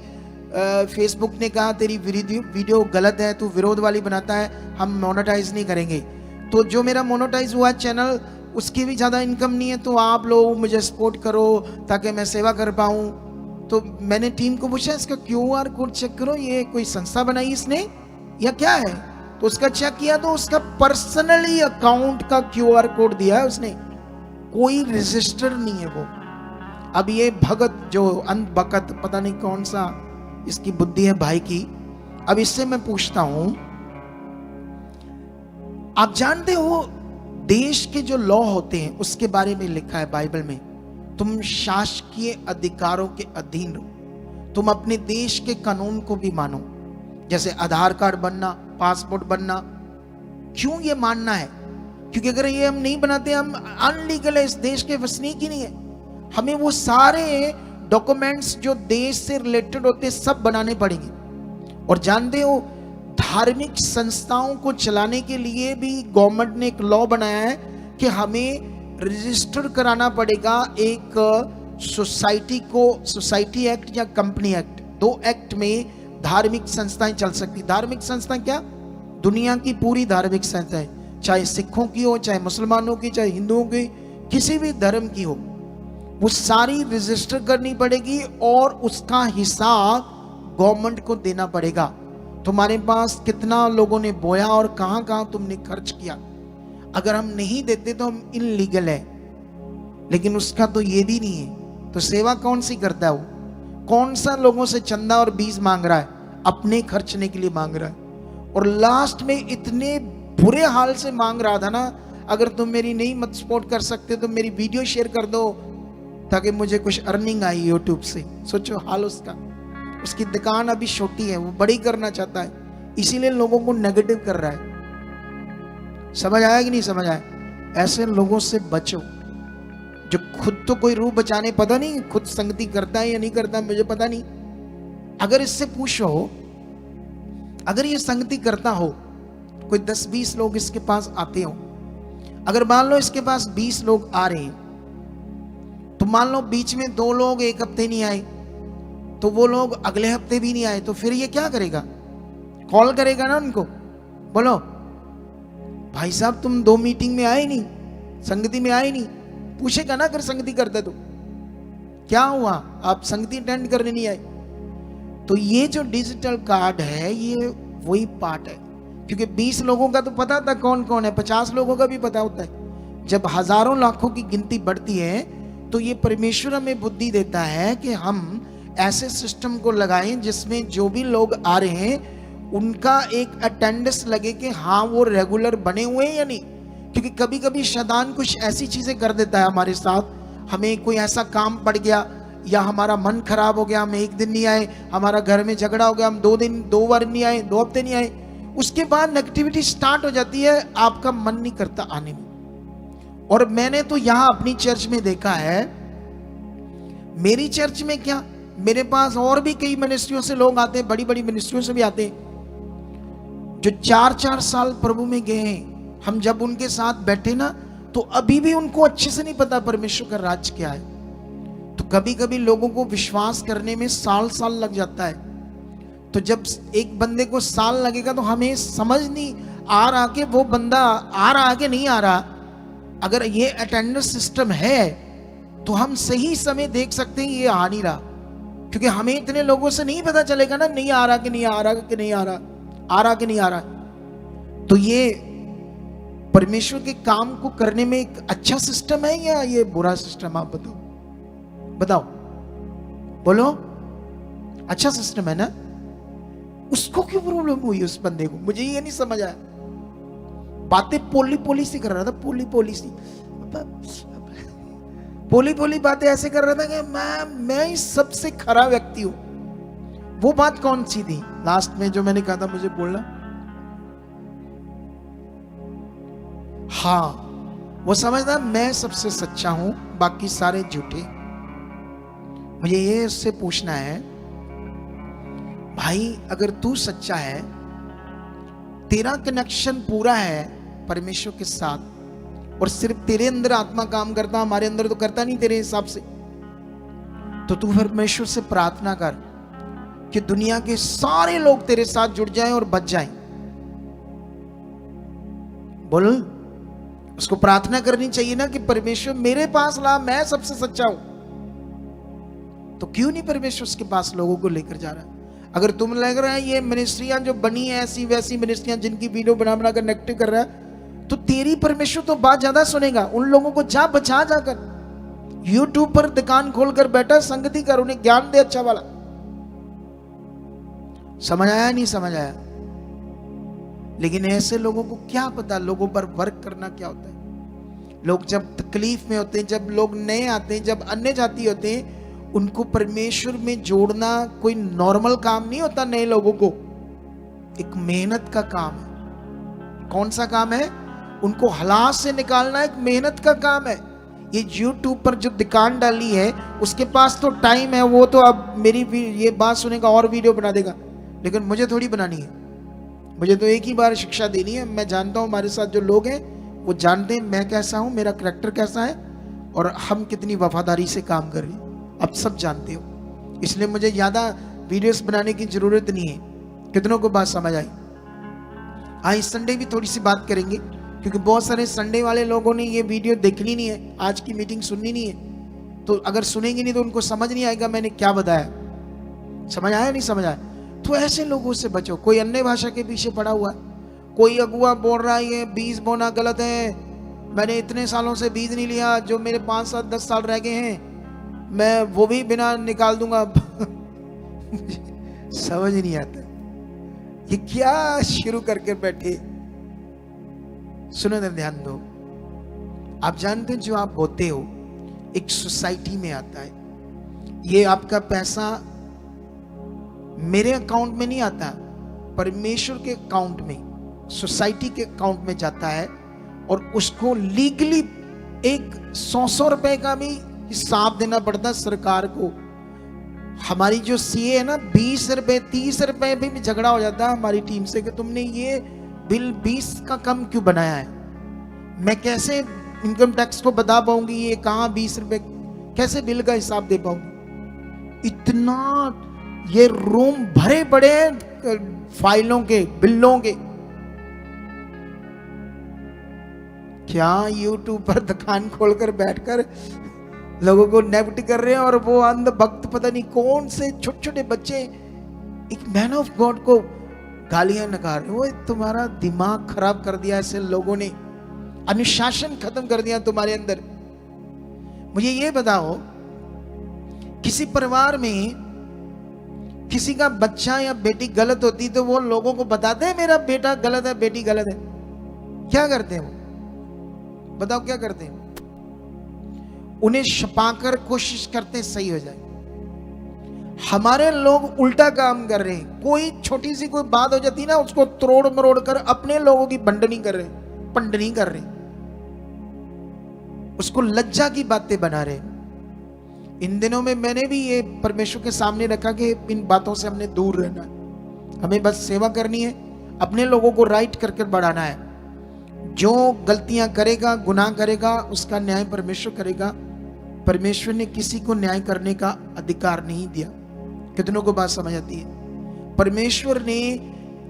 फेसबुक ने कहा तेरी वीडियो गलत है, तू विरोध वाली बनाता है, हम मोनेटाइज नहीं करेंगे। तो जो मेरा मोनेटाइज हुआ चैनल, उसकी भी ज़्यादा इनकम नहीं है, तो आप लोग मुझे सपोर्ट करो ताकि मैं सेवा कर पाऊँ। तो मैंने टीम को पूछा इसका क्यूआर कोड चेक करो, ये कोई संस्था बनाई इसने या क्या है? तो उसका चेक किया तो उसका पर्सनली अकाउंट का क्यूआर कोड दिया है उसने, कोई रजिस्टर नहीं है वो। अब ये भगत जो बकत, पता नहीं कौन सा इसकी बुद्धि है भाई की। अब इससे मैं पूछता हूं, आप जानते हो देश के जो लॉ होते हैं उसके बारे में लिखा है बाइबल में, तुम शासकीय अधिकारों के अधीन रहो, तुम अपने देश के कानून को भी मानो। जैसे आधार कार्ड बनना, पासपोर्ट बनना, क्यों ये मानना है? क्योंकि अगर ये हम नहीं बनाते, हम अनलीगल है, इस देश के वसनीक ही नहीं है। हमें वो सारे डॉक्यूमेंट्स जो देश से रिलेटेड होते हैं सब बनाने पड़ेंगे। और जानते हो धार्मिक संस्थाओं को चलाने के लिए भी गवर्नमेंट ने एक लॉ बनाया है कि हमें रजिस्टर कराना पड़ेगा एक सोसाइटी को, सोसाइटी एक्ट या कंपनी एक्ट, दो एक्ट में धार्मिक संस्थाएं चल सकती। धार्मिक संस्था क्या? दुनिया की पूरी धार्मिक संस्थाएं, चाहे सिखों की हो, चाहे मुसलमानों की, चाहे हिंदुओं की, किसी भी धर्म की हो, वो सारी रजिस्टर करनी पड़ेगी और उसका हिसाब गवर्नमेंट को देना पड़ेगा। तुम्हारे पास कितना लोगों ने बोया और कहां कहां तुमने खर्च किया। अगर हम नहीं देते तो हम इनलीगल है, लेकिन उसका तो ये भी नहीं है। तो सेवा कौन सी करता है वो? कौन सा लोगों से चंदा और बीज मांग रहा है? अपने खर्चने के लिए मांग रहा है। और लास्ट में इतने बुरे हाल से मांग रहा था ना, अगर तुम मेरी नहीं मत सपोर्ट कर सकते तो मेरी वीडियो शेयर कर दो ताकि मुझे कुछ अर्निंग आई यूट्यूब से। सोचो हाल उसका। उसकी दुकान अभी छोटी है, वो बड़ी करना चाहता है, इसीलिए लोगों को नेगेटिव कर रहा है। समझ आया कि नहीं समझ आया? ऐसे लोगों से बचो जो खुद तो कोई रूह बचाने, पता नहीं खुद संगति करता है या नहीं करता, मुझे पता नहीं। अगर इससे पूछो, अगर ये संगति करता हो, कोई 10-20 लोग इसके पास आते हो, अगर मान लो इसके पास 20 लोग आ रहे हैं, तो मान लो बीच में 2 लोग एक हफ्ते नहीं आए, तो वो लोग अगले हफ्ते भी नहीं आए, तो फिर ये क्या करेगा? कॉल करेगा ना उनको, बोलो भाई साहब तुम 2 मीटिंग में आए नहीं, संगति में आए नहीं, पूछेगा ना अगर संगति करते तो क्या हुआ, आप संगति अटेंड करने नहीं आए। तो ये जो डिजिटल कार्ड है ये वही पार्ट है, क्योंकि 20 लोगों का तो पता था कौन कौन है, 50 लोगों का भी पता होता है। जब हजारों लाखों की गिनती बढ़ती है तो ये परमेश्वर हमें बुद्धि देता है कि हम ऐसे सिस्टम को लगाएं जिसमें जो भी लोग आ रहे हैं उनका एक अटेंडेंस लगे कि हाँ वो रेगुलर बने हुए हैं या नहीं। क्योंकि कभी कभी शैतान कुछ ऐसी चीजें कर देता है हमारे साथ, हमें कोई ऐसा काम पड़ गया या हमारा मन खराब हो गया, हम 1 दिन नहीं आए, हमारा घर में झगड़ा हो गया, हम 2 बार नहीं आए, 2 हफ्ते नहीं आए, उसके बाद नेगेटिविटी स्टार्ट हो जाती है, आपका मन नहीं करता आने में। और मैंने तो यहां अपनी चर्च में देखा है, मेरी चर्च में क्या, मेरे पास और भी कई मिनिस्ट्रियों से लोग आते हैं, बड़ी बड़ी मिनिस्ट्रियों से भी आते हैं जो 4-4 साल प्रभु में गए हैं। हम जब उनके साथ बैठे ना तो अभी भी उनको अच्छे से नहीं पता परमेश्वर का राज क्या है। तो कभी कभी लोगों को विश्वास करने में साल लग जाता है। तो जब एक बंदे को साल लगेगा तो हमें समझ नहीं आ रहा कि वो बंदा आ रहा कि नहीं आ रहा। अगर ये अटेंडेंस सिस्टम है तो हम सही समय देख सकते हैं ये आ नहीं रहा, क्योंकि हमें इतने लोगों से नहीं पता चलेगा ना नहीं आ रहा कि नहीं आ रहा कि नहीं आ रहा, आ रहा कि नहीं आ रहा। तो ये परमेश्वर के काम को करने में एक अच्छा सिस्टम है या ये बुरा सिस्टम? आप बताओ, बताओ, बोलो। अच्छा सिस्टम है ना? उसको क्यों प्रॉब्लम हुई उस बंदे को, मुझे ये नहीं समझ आया। बातें पोली सी कर रहा था, पोली बातें ऐसे कर रहा था कि मैं ही सबसे खरा व्यक्ति हूं। वो बात कौन सी थी लास्ट में जो मैंने कहा था मुझे बोलना? हाँ, वो समझदा मैं सबसे सच्चा हूं, बाकी सारे झूठे। मुझे ये उससे पूछना है, भाई अगर तू सच्चा है, तेरा कनेक्शन पूरा है परमेश्वर के साथ, और सिर्फ तेरे अंदर आत्मा काम करता, हमारे अंदर तो करता नहीं तेरे हिसाब से, तो तू परमेश्वर से प्रार्थना कर कि दुनिया के सारे लोग तेरे साथ जुड़ जाएं और बच जाएं। बोल, उसको प्रार्थना करनी चाहिए ना कि परमेश्वर मेरे पास ला, मैं सबसे सच्चा हूं। तो क्यों नहीं परमेश्वर उसके पास लोगों को लेकर जा रहा? अगर तुम लग रहा है ये मिनिस्ट्रियां जो बनी है ऐसी वैसी मिनिस्ट्रियां जिनकी वीडियो बना कर नेगेटिव कर रहा है, तो तेरी परमेश्वर तो बात ज्यादा सुनेगा। उन लोगों को जा बचा जाकर यूट्यूब पर दुकान खोलकर बैठा, संगति कर, उन्हें ज्ञान दे अच्छा वाला। समझ आया नहीं समझ आया? लेकिन ऐसे लोगों को क्या पता लोगों पर वर्क करना क्या होता है। लोग जब तकलीफ में होते हैं, जब लोग नए आते हैं, जब अन्य जाति होते हैं, उनको परमेश्वर में जोड़ना कोई नॉर्मल काम नहीं होता। नए लोगों को एक मेहनत का काम है। कौन सा काम है? उनको हालात से निकालना एक मेहनत का काम है। ये यूट्यूब पर जो दुकान डाली है उसके पास तो टाइम है, वो तो अब मेरी ये बात सुनेगा और वीडियो बना देगा, लेकिन मुझे थोड़ी बनानी है। मुझे तो एक ही बार शिक्षा देनी है। मैं जानता हूं हमारे साथ जो लोग हैं वो जानते हैं मैं कैसा हूं, मेरा करैक्टर कैसा है और हम कितनी वफादारी से काम कर रहे हैं। अब सब जानते हो, इसलिए मुझे ज़्यादा वीडियोस बनाने की जरूरत नहीं है। कितनों को बात समझ आई? हाँ, इस संडे भी थोड़ी सी बात करेंगे, क्योंकि बहुत सारे संडे वाले लोगों ने ये वीडियो देखनी नहीं है, आज की मीटिंग सुननी नहीं है। तो अगर सुनेंगे नहीं तो उनको समझ नहीं आएगा मैंने क्या बताया। समझ आया नहीं समझ आया? तो ऐसे लोगों से बचो। कोई अन्य भाषा के पीछे पड़ा हुआ है, कोई अगुआ बोल रहा है ये बीज बोना गलत है, मैंने इतने सालों से बीज नहीं लिया, जो मेरे 5, 7, 10 साल रह गए हैं मैं वो भी बिना निकाल दूंगा। समझ नहीं आता ये क्या शुरू करके बैठे। सुनो ना, ध्यान दो। आप जानते हैं जो आप बोते हो एक सोसाइटी में आता है। ये आपका पैसा मेरे अकाउंट में नहीं आता, परमेश्वर के अकाउंट में, सोसाइटी के अकाउंट में जाता है और उसको लीगली एक 100 रुपए का भी हिसाब देना पड़ता है सरकार को। हमारी जो सीए है ना, 20 रुपए 30 रुपए भी झगड़ा हो जाता है हमारी टीम से कि तुमने ये बिल 20 का कम क्यों बनाया है। मैं कैसे इनकम टैक्स को बता पाऊंगी ये कहाँ 20 रुपए, कैसे बिल का हिसाब दे पाऊंगी। इतना ये रूम भरे पड़े फाइलों के, बिलों के। क्या यूट्यूब पर दुकान खोलकर बैठकर लोगों को नेफ्ट कर रहे हैं, और वो अंध भक्त पता नहीं कौन से छोटे छोटे बच्चे एक मैन ऑफ गॉड को गालियां निकाल रहे। वो तुम्हारा दिमाग खराब कर दिया ऐसे लोगों ने, अनुशासन खत्म कर दिया तुम्हारे अंदर। मुझे ये बताओ, किसी परिवार में किसी का बच्चा या बेटी गलत होती तो वो लोगों को बताते हैं मेरा बेटा गलत है, बेटी गलत है। क्या करते हैं वो, बताओ क्या करते हैं? उन्हें छुपाकर कोशिश करते हैं सही हो जाए। हमारे लोग उल्टा काम कर रहे हैं। कोई छोटी सी कोई बात हो जाती ना, उसको तोड़ मरोड़ कर अपने लोगों की बंडनी कर रहे, पंडनी कर रहे, उसको लज्जा की बातें बना रहे। इन दिनों में मैंने भी ये परमेश्वर के सामने रखा कि इन बातों से हमने दूर रहना है। हमें बस सेवा करनी है, अपने लोगों को राइट करके बढ़ाना है। जो गलतियां करेगा, गुनाह करेगा, उसका न्याय परमेश्वर करेगा। परमेश्वर ने किसी को न्याय करने का अधिकार नहीं दिया। कितनों को बात समझ आती है? परमेश्वर ने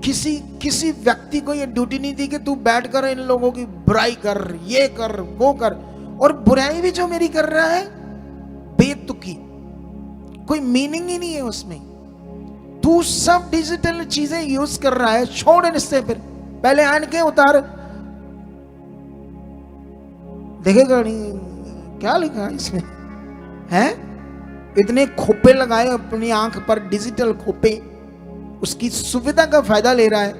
किसी व्यक्ति को यह ड्यूटी नहीं दी कि तू बैठकर इन लोगों की बुराई कर, ये कर, वो कर। और बुराई भी जो मेरी कर रहा है बेतुकी, कोई मीनिंग ही नहीं है उसमें। तू सब डिजिटल चीजें यूज कर रहा है, छोड़ इससे। फिर पहले आन के उतार, देखेगा नहीं क्या लिखा है इसमें है। इतने खोपे लगाए अपनी आंख पर, डिजिटल खोपे। उसकी सुविधा का फायदा ले रहा है।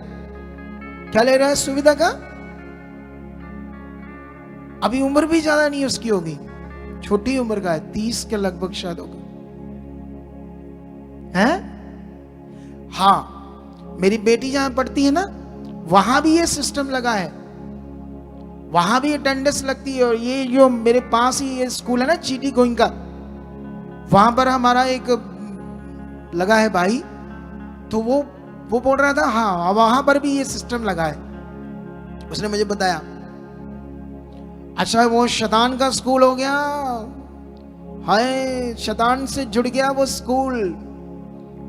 क्या ले रहा है? सुविधा का। अभी उम्र भी ज्यादा नहीं उसकी होगी, छोटी उम्र का है, 30 के लगभग शायद होगा, है? हाँ, मेरी बेटी जहां पढ़ती है ना, वहां भी ये सिस्टम लगा है। वहां भी अटेंडेंस लगती है। और ये जो मेरे पास ही ये स्कूल है ना, चीटी गोइंग का, वहां पर हमारा एक लगा है भाई, तो वो बोल रहा था हाँ वहां पर भी ये सिस्टम लगा है। उसने मुझे बताया। अच्छा, वो शैतान का स्कूल हो गया, हाय शैतान से जुड़ गया वो स्कूल।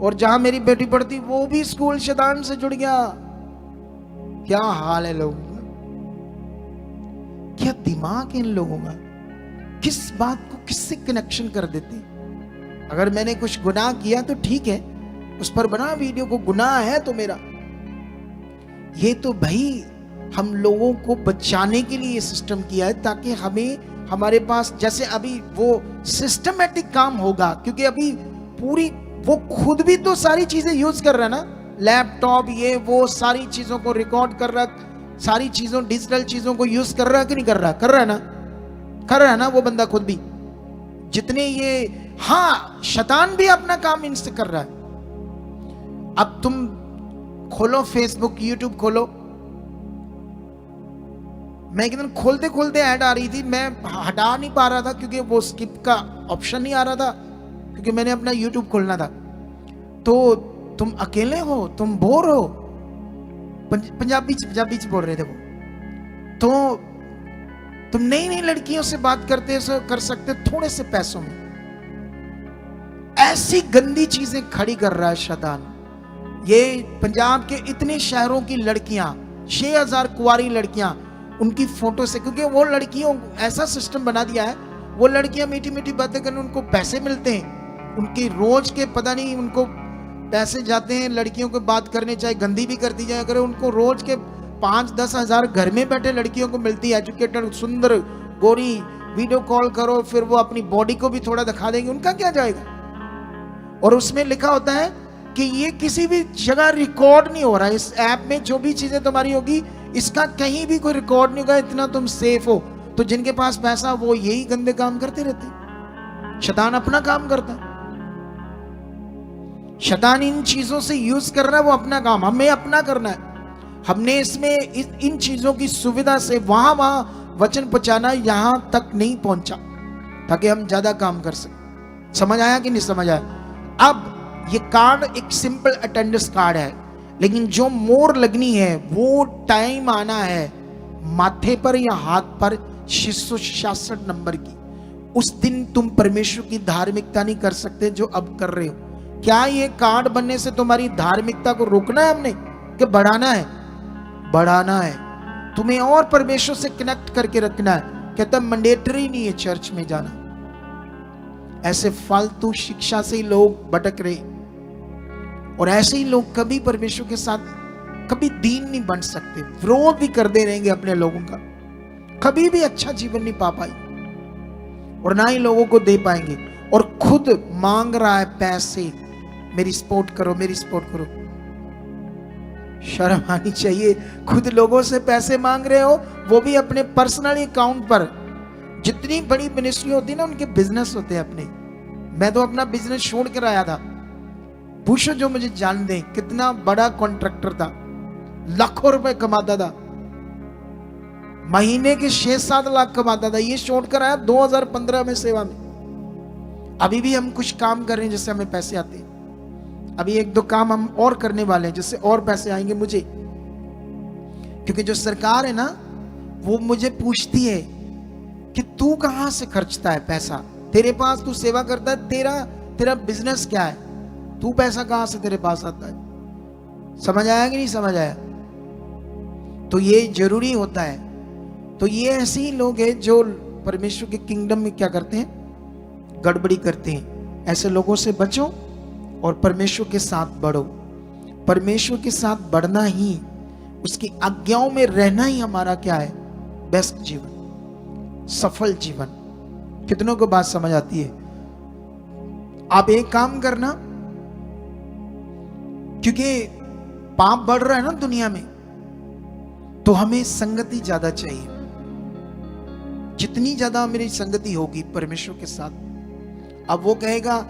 और जहां मेरी बेटी पढ़ती वो भी स्कूल शैतान से जुड़ गया। क्या हाल है लोगों का, क्या दिमाग है इन लोगों का। किस बात को किससे कनेक्शन कर देते। अगर मैंने कुछ गुनाह किया तो ठीक है, उस पर बना वीडियो, को गुनाह है तो मेरा। ये तो भाई हम लोगों को बचाने के लिए सिस्टम किया है, ताकि हमें हमारे पास जैसे अभी वो सिस्टमेटिक काम होगा। क्योंकि अभी पूरी वो खुद भी तो सारी चीजें यूज कर रहा है ना, लैपटॉप ये वो सारी चीजों को रिकॉर्ड कर रहा, सारी चीजों डिजिटल चीजों को यूज कर रहा है कि नहीं कर रहा? कर रहा है ना, कर रहा है ना वो बंदा खुद भी। जितने ये, हाँ शैतान भी अपना काम इनसे कर रहा है। अब तुम खोलो फेसबुक, यूट्यूब खोलो। मैं एक दिन खोलते खोलते ऐड आ रही थी, मैं हटा नहीं पा रहा था क्योंकि वो स्किप का ऑप्शन नहीं आ रहा था, क्योंकि मैंने अपना यूट्यूब खोलना था। तो तुम अकेले हो, तुम बोर हो, पंजाबी बोल रहे थे वो, तो तुम नई नई लड़कियों से बात कर सकते थोड़े से पैसों में। ऐसी गंदी चीजें खड़ी कर रहा है शैतान। ये पंजाब के इतने शहरों की लड़कियां, 6000 कुंवारी लड़कियां, उनकी फोटो से, क्योंकि वो लड़कियों ऐसा सिस्टम बना दिया है, वो लड़कियां मीठी मीठी बातें करने, उनको पैसे मिलते हैं, उनकी रोज के पता नहीं उनको पैसे जाते हैं लड़कियों को बात करने, चाहे गंदी भी करती जाए करे, उनको रोज के 5-10 हजार घर में बैठे लड़कियों को मिलती है, एजुकेटेड सुंदर गोरी। वीडियो कॉल करो, फिर वो अपनी बॉडी को भी थोड़ा दिखा देंगे, उनका क्या जाएगा। और उसमें लिखा होता है कि ये किसी भी जगह रिकॉर्ड नहीं हो रहा है। इस ऐप में जो भी चीजें तुम्हारी होगी, इसका कहीं भी कोई रिकॉर्ड नहीं होगा, इतना तुम सेफ हो। तो जिनके पास पैसा वो यही गंदे काम करते रहते हैं। शैतान अपना काम करता है। शैतान इन चीजों से यूज कर रहा है, वो अपना काम, हमें अपना करना है। हमने इसमें इन चीजों की सुविधा से वहां वचन पहुंचाना यहां तक नहीं पहुंचा ताकि हम ज्यादा काम कर सकें। समझ आया कि नहीं समझ आया? अब ये कार्ड एक सिंपल अटेंडेंस कार्ड है, लेकिन जो मोर लगनी है वो टाइम आना है माथे पर या हाथ पर 666 नंबर की। उस दिन तुम परमेश्वर की धार्मिकता नहीं कर सकते जो अब कर रहे हो। क्या ये कार्ड बनने से तुम्हारी धार्मिकता को रोकना है हमने कि बढ़ाना है? बढ़ाना है। तुम्हें और परमेश्वर से कनेक्ट करके रखना है। कहता मैंडेटरी नहीं है चर्च में जाना। ऐसे फालतू शिक्षा से ही लोग भटक रहे, और ऐसे ही लोग कभी परमेश्वर के साथ कभी दीन नहीं बन सकते, विरोध भी करते रहेंगे अपने लोगों का, कभी भी अच्छा जीवन नहीं पा पाई और ना ही लोगों को दे पाएंगे। और खुद मांग रहा है पैसे, मेरी सपोर्ट करो, मेरी सपोर्ट करो। शर्म आनी चाहिए। खुद लोगों से पैसे मांग रहे हो, वो भी अपने पर्सनल अकाउंट पर। जितनी बड़ी मिनिस्ट्री होती है ना, उनके बिजनेस होते हैं अपने। मैं तो अपना बिजनेस छोड़ कर आया था। पूछो जो मुझे जान दे, कितना बड़ा कॉन्ट्रैक्टर था, लाखों रुपए कमाता था, महीने के 6-7 लाख कमाता था। ये छोड़कर आया 2015 में सेवा में। अभी भी हम कुछ काम कर रहे हैं जिससे हमें पैसे आते हैं। अभी 1-2 काम हम और करने वाले हैं जिससे और पैसे आएंगे मुझे, क्योंकि जो सरकार है ना, वो मुझे पूछती है कि तू कहां से खर्चता है पैसा। तेरे पास तू सेवा करता है, तेरा बिजनेस क्या है, तू पैसा कहां से तेरे पास आता है। समझ आया कि नहीं समझ आया? तो ये जरूरी होता है। तो ये ऐसे ही लोग हैं जो परमेश्वर के किंगडम में क्या करते हैं, गड़बड़ी करते हैं। ऐसे लोगों से बचो और परमेश्वर के साथ बढ़ो। परमेश्वर के साथ बढ़ना ही, उसकी आज्ञाओं में रहना ही हमारा क्या है, बेस्ट जीवन, सफल जीवन। कितनों को बात समझ आती है? आप एक काम करना, क्योंकि पाप बढ़ रहा है ना दुनिया में, तो हमें संगति ज्यादा चाहिए। जितनी ज्यादा मेरी संगति होगी परमेश्वर के साथ, अब वो कहेगा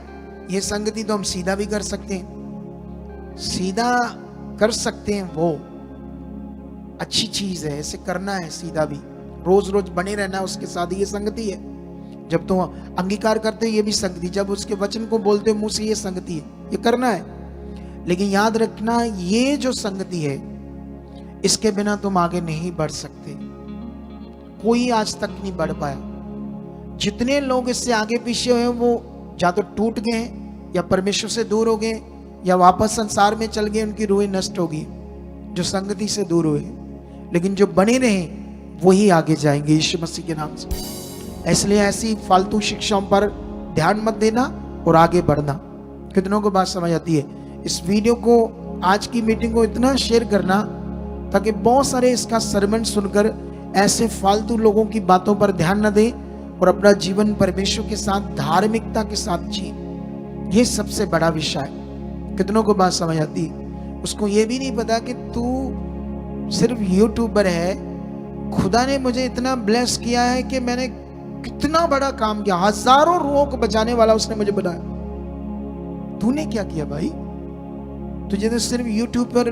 ये संगति तो हम सीधा भी कर सकते हैं, सीधा कर सकते हैं, वो अच्छी चीज है, ऐसे करना है सीधा भी, रोज रोज बने रहना है उसके साथ, ये संगति है। जब तुम अंगीकार करते हो ये भी संगति, जब उसके वचन को बोलते हो मुंह से, ये संगति है, ये करना है। लेकिन याद रखना, ये जो संगति है इसके बिना तुम आगे नहीं बढ़ सकते। कोई आज तक नहीं बढ़ पाया। जितने लोग इससे आगे पीछे हुए वो या तो टूट गए या परमेश्वर से दूर हो गए या वापस संसार में चल गए, उनकी रूहें नष्ट होगी जो संगति से दूर हुए। लेकिन जो बने रहे वही आगे जाएंगे यीशु मसीह के नाम से। इसलिए ऐसी फालतू शिक्षाओं पर ध्यान मत देना और आगे बढ़ना। कितनों को बात समझ आती है? इस वीडियो को, आज की मीटिंग को इतना शेयर करना ताकि बहुत सारे इसका सरमन सुनकर ऐसे फालतू लोगों की बातों पर ध्यान न दें और अपना जीवन परमेश्वर के साथ धार्मिकता के साथ जिए। ये सबसे बड़ा विषय है। कितनों को बात समझ आती है? उसको ये भी नहीं पता कि तू सिर्फ यूट्यूबर है, खुदा ने मुझे इतना ब्लेस किया है कि मैंने कितना बड़ा काम किया, हजारों रूहों को बचाने वाला उसने मुझे बनाया। तूने क्या किया भाई? तुझे तो सिर्फ यूट्यूब पर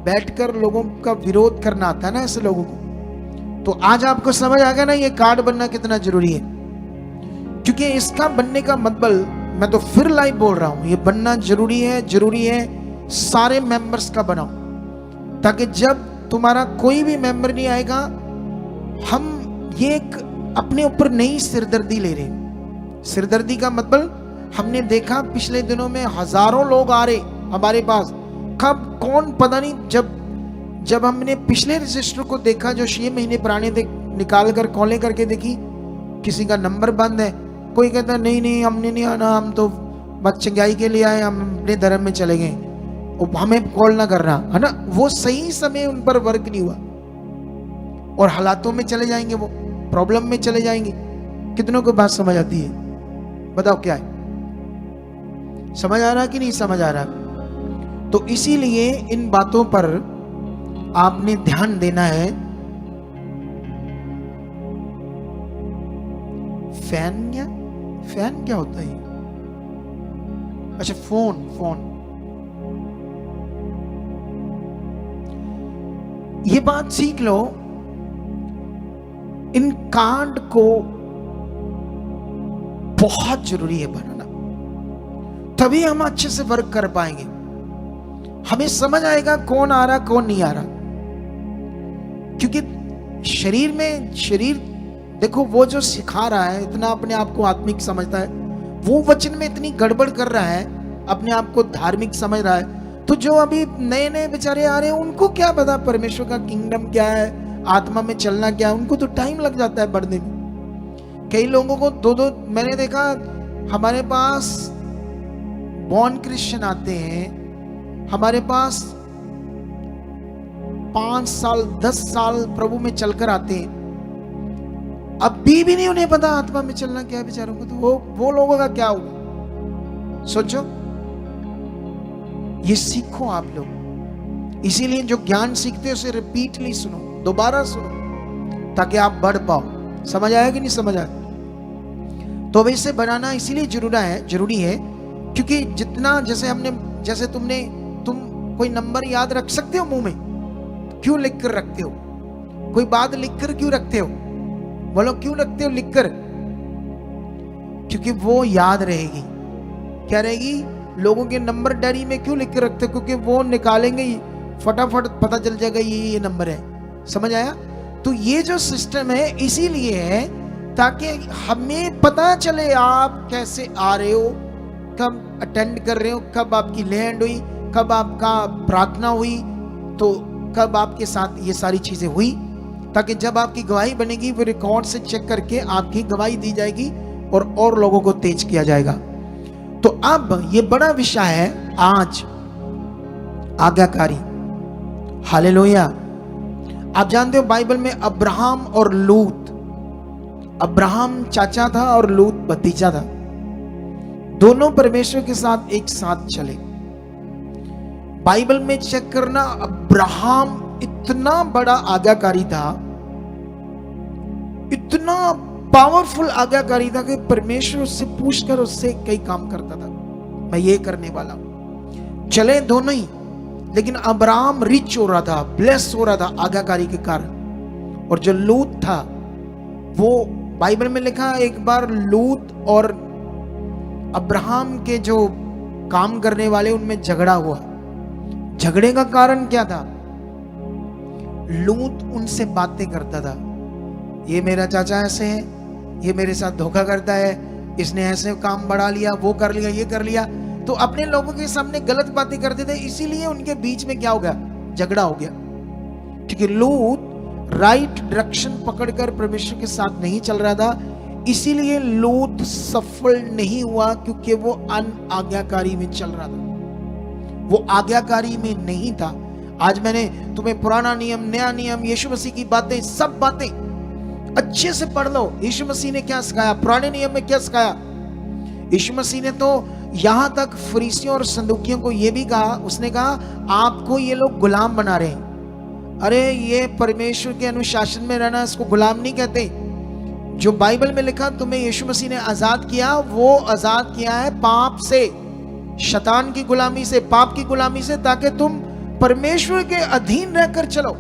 बैठकर लोगों का विरोध करना आता है ना, ऐसे लोगों को। तो आज आपको समझ आ गया ना ये कार्ड बनना कितना जरूरी है। क्योंकि इसका बनने का मतलब, मैं तो फिर लाइव बोल रहा हूं, ये बनना जरूरी है। जरूरी है सारे मेंबर्स का बनाओ, ताकि जब तुम्हारा कोई भी मेंबर नहीं आएगा, हम ये एक अपने ऊपर नई सिरदर्दी ले रहे हैं। सिरदर्दी का मतलब, हमने देखा पिछले दिनों में हजारों लोग आ रहे हमारे पास, कब कौन पता नहीं। जब हमने पिछले रजिस्टर को देखा जो 6 महीने पुराने थे, निकाल कर कॉलें करके देखी, किसी का नंबर बंद है। कोई कहता नहीं हमने नहीं आना, हम तो बस चंगाई के लिए आए, हम अपने धर्म में चले गए, हमें कॉल ना करना, है ना। वो सही समय उन पर वर्क नहीं हुआ और हालातों में चले जाएंगे, वो प्रॉब्लम में चले जाएंगे। कितनों को बात समझ आती है? बताओ क्या है? समझ आ रहा कि नहीं समझ आ रहा? तो इसीलिए इन बातों पर आपने ध्यान देना है। फैन क्या होता है? अच्छा, फोन ये बात सीख लो, इन कार्ड को बहुत जरूरी है बनाना, तभी हम अच्छे से वर्क कर पाएंगे। हमें समझ आएगा कौन आ रहा कौन नहीं आ रहा। क्योंकि शरीर देखो, वो जो सिखा रहा है इतना अपने आप को आत्मिक समझता है, वो वचन में इतनी गड़बड़ कर रहा है, अपने आप को धार्मिक समझ रहा है। तो जो अभी नए नए बेचारे आ रहे हैं, उनको क्या पता परमेश्वर का किंगडम क्या है, आत्मा में चलना क्या है। उनको तो टाइम लग जाता है बढ़ने में। कई लोगों को दो मैंने देखा, हमारे पास बॉर्न क्रिश्चियन आते हैं, हमारे पास 5 साल 10 साल प्रभु में चलकर आते हैं, अभी भी नहीं उन्हें पता आत्मा में चलना क्या है बेचारों को। तो वो लोगों का क्या होगा, सोचो। ये सीखो आप लोग। इसीलिए जो ज्ञान सीखते हो उसे रिपीटली सुनो, दोबारा सुनो, ताकि आप बढ़ पाओ। समझ आया कि नहीं समझ आया? तो वैसे बनाना इसीलिए जरूरी है क्योंकि जितना, जैसे तुम कोई नंबर याद रख सकते हो मुंह में, क्यों लिख कर रखते हो? कोई बात लिख कर क्यों रखते हो? बोलो, क्यों रखते हो लिख कर? क्योंकि वो याद रहेगी। क्या रहेगी? लोगों के नंबर डायरी में क्यों लिख कर रखते हो? क्योंकि वो निकालेंगे ही, फटाफट पता चल जाएगा ये नंबर है। समझ आया? तो ये जो सिस्टम है इसीलिए है ताकि हमें पता चले आप कैसे आ रहे हो, कब अटेंड कर रहे हो, कब आपकी लैंड हुई, कब आपका प्रार्थना हुई, तो कब आपके साथ ये सारी चीजें हुई, ताकि जब आपकी गवाही बनेगी वो रिकॉर्ड से चेक करके आपकी गवाही दी जाएगी और लोगों को तेज किया जाएगा। तो अब ये बड़ा विषय है आज, आज्ञाकारी। हालेलुया। आप जानते हो बाइबल में अब्राहम और लूत, अब्राहम चाचा था और लूत भतीजा था, दोनों परमेश्वर के साथ एक साथ चले। बाइबल में चेक करना, अब्राहम इतना बड़ा आज्ञाकारी था, इतना पावरफुल आज्ञाकारी था कि परमेश्वर उससे पूछकर उससे कई काम करता था, मैं ये करने वाला हूं। चले दोनों ही, लेकिन अब्राहम रिच हो रहा था, ब्लेस हो रहा था आज्ञाकारी के कारण। और जो लूत था, वो बाइबल में लिखा, एक बार लूत और अब्राहम के जो काम करने वाले उनमें झगड़ा हुआ। झगड़े का कारण क्या था? लूत उनसे बातें करता था, ये मेरा चाचा ऐसे है, ये मेरे साथ धोखा करता है, इसने ऐसे काम बढ़ा लिया, वो कर लिया, ये कर लिया। तो अपने लोगों के सामने गलत बातें करते थे, इसीलिए उनके बीच में क्या हो गया? झगड़ा हो गया। क्योंकि लूत राइट डायरेक्शन पकड़कर परमेश्वर के साथ नहीं चल रहा था, इसीलिए लूत सफल नहीं हुआ, क्योंकि वो अनाज्ञाकारी में चल रहा था, वो आज्ञाकारी में नहीं था। आज मैंने तुम्हें पुराना नियम, नया नियम, यीशु मसीह की बातें, सब बातें अच्छे से पढ़ लो। यीशु मसीह ने क्या सिखाया, पुराने नियम में क्या सिखाया। यीशु मसीह ने तो यहां तक फरीसियों और सदूकियों को यह भी कहा, उसने कहा आपको ये लोग गुलाम बना रहे हैं। अरे ये परमेश्वर के अनुशासन में रहना, इसको गुलाम नहीं कहते। जो बाइबल में लिखा तुम्हें यीशु मसीह ने आजाद किया, वो आजाद किया है पाप से, शैतान की गुलामी से, पाप की गुलामी से, ताकि तुम परमेश्वर के अधीन रहकर चलो।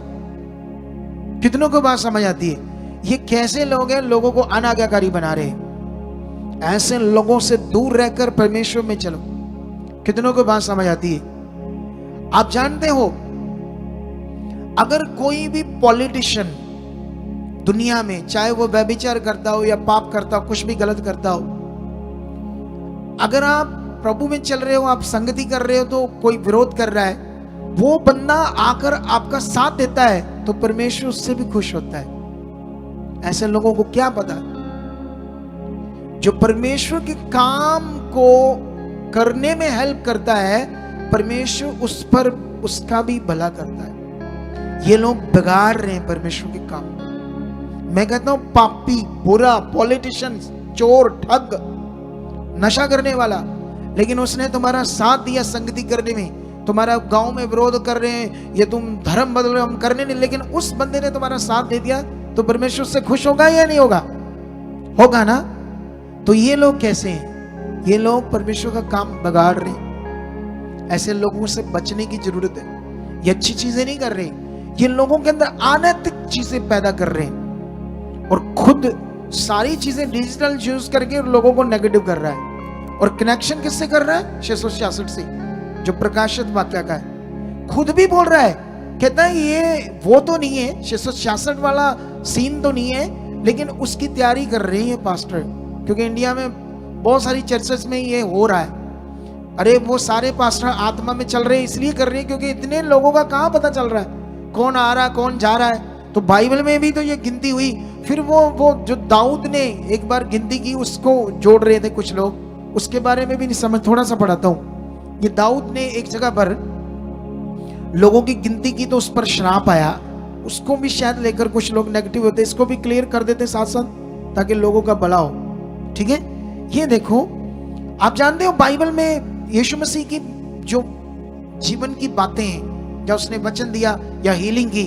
कितनों को बात समझ आती है? ये कैसे लोग हैं, लोगों को अनाज्ञाकारी बना रहे हैं। ऐसे लोगों से दूर रहकर परमेश्वर में चलो। कितनों को बात समझ आती है? आप जानते हो, अगर कोई भी पॉलिटिशियन दुनिया में, चाहे वो व्यभिचार करता हो या पाप करता हो, कुछ भी गलत करता हो, अगर आप प्रभु में चल रहे हो, आप संगति कर रहे हो, तो कोई विरोध कर रहा है, वो बंदा आकर आपका साथ देता है, तो परमेश्वर उससे भी खुश होता है। ऐसे लोगों को क्या पता, जो परमेश्वर के काम को करने में हेल्प करता है, परमेश्वर उस पर उसका भी भला करता है। ये लोग बिगाड़ रहे हैं परमेश्वर के काम। मैं कहता हूं पापी, बुरा, पॉलिटिशियंस, चोर, ठग, नशा करने वाला, लेकिन उसने तुम्हारा साथ दिया संगति करने में, तुम्हारा गांव में विरोध कर रहे हैं, ये तुम धर्म बदल रहे हो, हम करने नहीं, लेकिन उस बंदे ने तुम्हारा साथ दे दिया, तो परमेश्वर से खुश होगा या नहीं होगा? होगा ना। तो ये लोग कैसे हैं? ये लोग परमेश्वर का काम बिगाड़ रहे हैं। ऐसे लोगों से बचने की जरूरत है। ये अच्छी चीजें नहीं कर रहे, ये लोगों के अंदर अनैतिक चीजें पैदा कर रहे हैं और खुद सारी चीजें डिजिटल यूज करके लोगों को नेगेटिव कर रहा है। और कनेक्शन किससे कर रहा है? 666 से, जो प्रकाशित वाक्य का है। खुद भी बोल रहा है, कहता है ये वो तो नहीं है, 666 वाला सीन तो नहीं है, लेकिन उसकी तैयारी कर रहे हैं पास्टर, क्योंकि इंडिया में बहुत सारी चर्चेस में ये हो रहा है। अरे वो सारे पास्टर आत्मा में चल रहे हैं, इसलिए कर रहे हैं क्योंकि इतने लोगों का कहां पता चल रहा है कौन आ रहा है कौन जा रहा है। तो बाइबल में भी तो ये गिनती हुई। फिर वो जो दाऊद ने एक बार गिनती की, उसको जोड़ रहे थे कुछ लोग, उसके बारे में भी नहीं समझ, थोड़ा सा पढ़ाता हूं। ये दाऊद ने एक जगह पर लोगों की गिनती की तो उस पर श्राप आया, उसको भी शायद लेकर कुछ लोग नेगेटिव होते, इसको भी क्लियर कर देते साथ साथ ताकि लोगों का भला हो। ठीक है, ये देखो, आप जानते हो बाइबल में यीशु मसीह की जो जीवन की बातें हैं, जब उसने वचन दिया या हीलिंग की,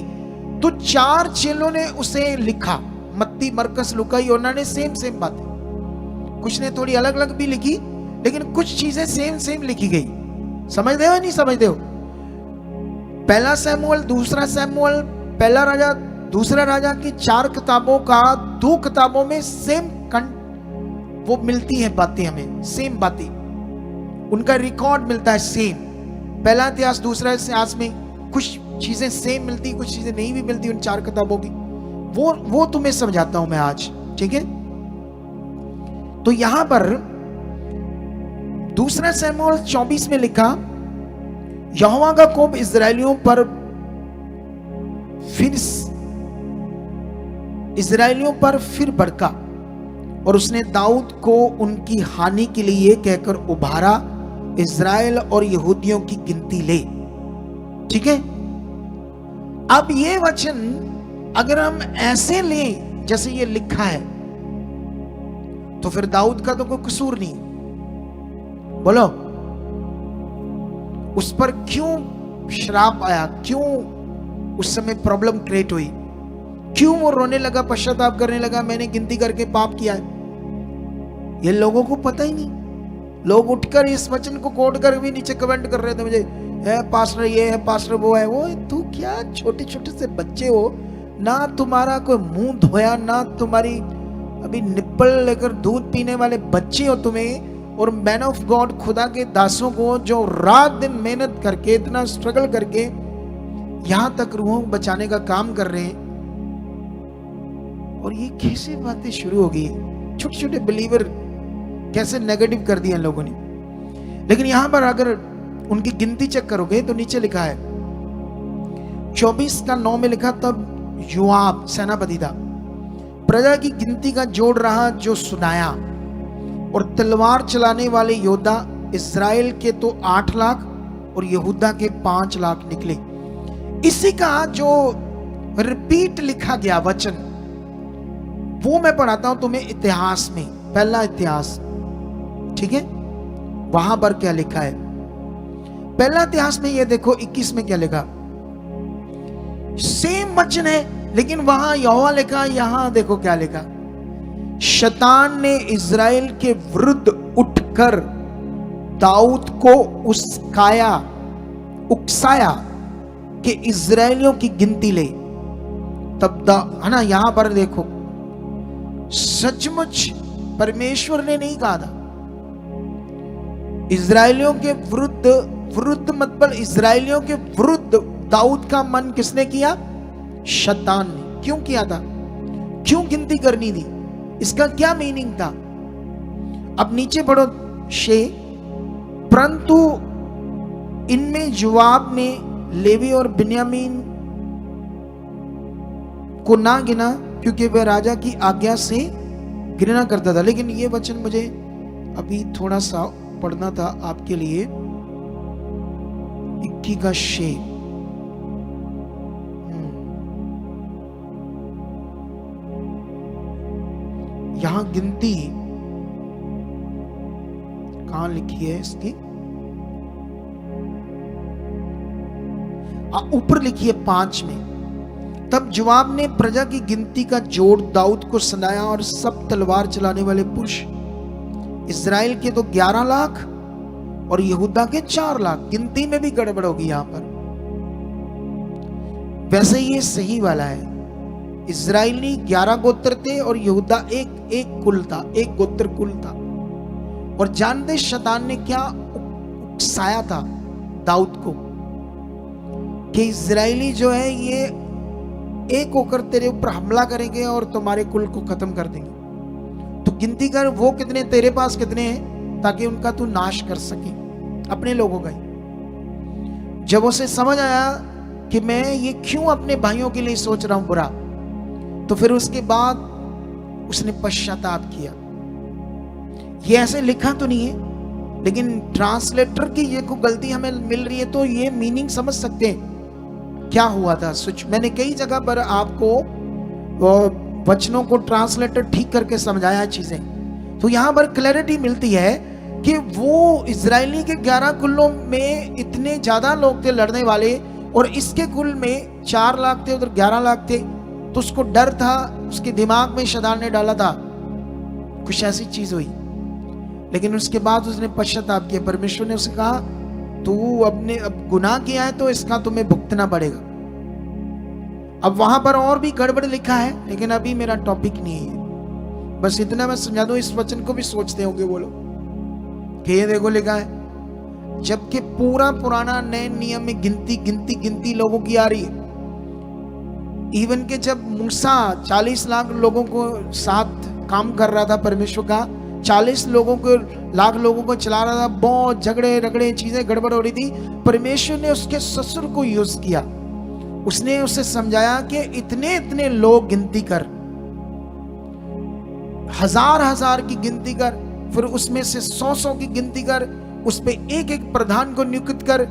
तो 4 चेलों ने उसे लिखा, मत्ती, मरकस, लूका, यूहन्ना ने सेम बातें, कुछ ने थोड़ी अलग अलग भी लिखी, लेकिन कुछ चीजें सेम लिखी गई। समझते हो नहीं समझते हो? पहला सैमुअल, दूसरा सैमुअल, पहला राजा, दूसरा राजा की 4 किताबों का 2 किताबों में सेम वो मिलती है बातें, हमें सेम बातें, उनका रिकॉर्ड मिलता है सेम। पहला इतिहास, दूसरा इतिहास में कुछ चीजें सेम मिलती, कुछ चीजें नहीं भी मिलती उन 4 किताबों की। वो तुम्हें समझाता हूं मैं आज, ठीक है? तो यहां पर दूसरा सैमुअल 24 में लिखा, यहोवा का कोप इस्राएलियों पर फिर भड़का और उसने दाऊद को उनकी हानि के लिए ये कहकर उभारा, इस्राएल और यहूदियों की गिनती ले। ठीक है, अब ये वचन अगर हम ऐसे लें जैसे ये लिखा है, तो फिर दाऊद का तो कोई कसूर नहीं। बोलो, उस पर क्यों श्राप आया, क्यों उस समय प्रॉब्लम क्रिएट हुई, क्यों वो रोने लगा, पश्चाताप करने लगा, मैंने गिनती करके पाप किया है? ये लोगों को पता ही नहीं। लोग उठकर इस वचन को कोट कर भी नीचे कमेंट कर रहे थे, मुझे है पास्टर ये है, पास्टर वो है। वो तू क्या छोटे छोटे से बच्चे हो ना, तुम्हारा कोई मुंह धोया ना, तुम्हारी अभी निप्पल लेकर दूध पीने वाले बच्चे हो तुम्हें। और मैन ऑफ गॉड, खुदा के दासों को जो रात दिन मेहनत करके, इतना स्ट्रगल करके यहां तक रूहों बचाने का काम कर रहे हैं, और ये कैसे बातें शुरू हो गई? छोटे छोटे बिलीवर कैसे नेगेटिव कर दिया लोगों ने। लेकिन यहां पर अगर उनकी गिनती चेक करोगे तो नीचे लिखा है 24:9 में लिखा, तब योआब सेनापति था, प्रजा की गिनती का जोड़ रहा जो सुनाया, और तलवार चलाने वाले योद्धा इस्राएल के तो 8 लाख और यहूदा के 5 लाख निकले। इसी का जो रिपीट लिखा गया वचन, वो मैं पढ़ाता हूं तुम्हें इतिहास में, पहला इतिहास। ठीक है, वहां पर क्या लिखा है? पहला इतिहास में ये देखो 21 में क्या लिखा, सेम वचन है, लेकिन वहां यहोवा लिखा, यहां देखो क्या लिखा, शैतान ने इज़राइल के विरुद्ध उठकर दाऊद को उकसाया कि इज़राइलियों की गिनती ले। तब है ना, यहां पर देखो, सचमुच परमेश्वर ने नहीं कहा था इज़राइलियों के विरुद्ध मतलब इज़राइलियों के विरुद्ध दाऊद का मन किसने किया? शैतान ने। क्यों किया था? क्यों गिनती करनी थी? इसका क्या मीनिंग था? अब नीचे पढ़ो, परंतु इनमें जोआब ने लेवी और बिन्यामीन को ना गिना, क्योंकि वह राजा की आज्ञा से घृणा करता था। लेकिन ये वचन मुझे अभी थोड़ा सा पढ़ना था आपके लिए। 21 यहां गिनती कहां लिखी है इसकी? ऊपर लिखी है 5 में। तब जोआब ने प्रजा की गिनती का जोड़ दाऊद को सुनाया, और सब तलवार चलाने वाले पुरुष इज़राइल के तो 11 लाख और यहूदा के 4 लाख। गिनती में भी गड़बड़ होगी यहां पर। वैसे ये सही वाला है। इजराइली 11 गोत्र थे और यहूदा एक कुल था, एक गोत्र कुल था। और जानते शैतान ने क्या उकसाया था दाऊद को कि इजराइली जो है ये एक होकर तेरे ऊपर हमला करेंगे और तुम्हारे कुल को खत्म कर देंगे। तो गिनती कर वो कितने, तेरे पास कितने हैं, ताकि उनका तू नाश कर सके, अपने लोगों का। जब उसे समझ आया कि मैं ये क्यों अपने भाइयों के लिए सोच रहा हूं बुरा, तो फिर उसके बाद उसने पश्चाताप किया। ये ऐसे लिखा तो नहीं है, लेकिन ट्रांसलेटर की ये को गलती हमें मिल रही है, तो ये मीनिंग समझ सकते हैं क्या हुआ था। मैंने कई जगह पर आपको वचनों को ट्रांसलेटर ठीक करके समझाया चीजें, तो यहां पर क्लैरिटी मिलती है कि वो इजरायली के 11 कुलों में इतने ज्यादा लोग थे लड़ने वाले, और इसके कुल में 4 लाख थे, उधर 11 लाख थे। तो उसको डर था, उसके दिमाग में शैतान ने डाला था, कुछ ऐसी चीज हुई। लेकिन उसके बाद उसने पश्चाताप किया। परमेश्वर ने उसे कहा तू अब गुनाह किया है तो इसका तुम्हें भुगतना पड़ेगा। अब वहां पर और भी गड़बड़ लिखा है, लेकिन अभी मेरा टॉपिक नहीं है। बस इतना मैं समझा दूं, इस वचन को भी सोचते होंगे वो लोग कि ये देखो लिखा है, जबकि पूरा पुराना नए नियम में गिनती लोगों की आ रही है। इवन के जब मूसा 40 लाख लोगों को साथ काम कर रहा था, परमेश्वर का 40 लाख लोगों को चला रहा था, बहुत झगड़े रगड़े चीजें गड़बड़ हो रही थी। परमेश्वर ने उसके ससुर को यूज किया, उसने उसे समझाया कि इतने इतने लोग गिनती कर, हजार की गिनती कर, फिर उसमें से 100 की गिनती कर, उस पे एक प्रधान को नियुक्त कर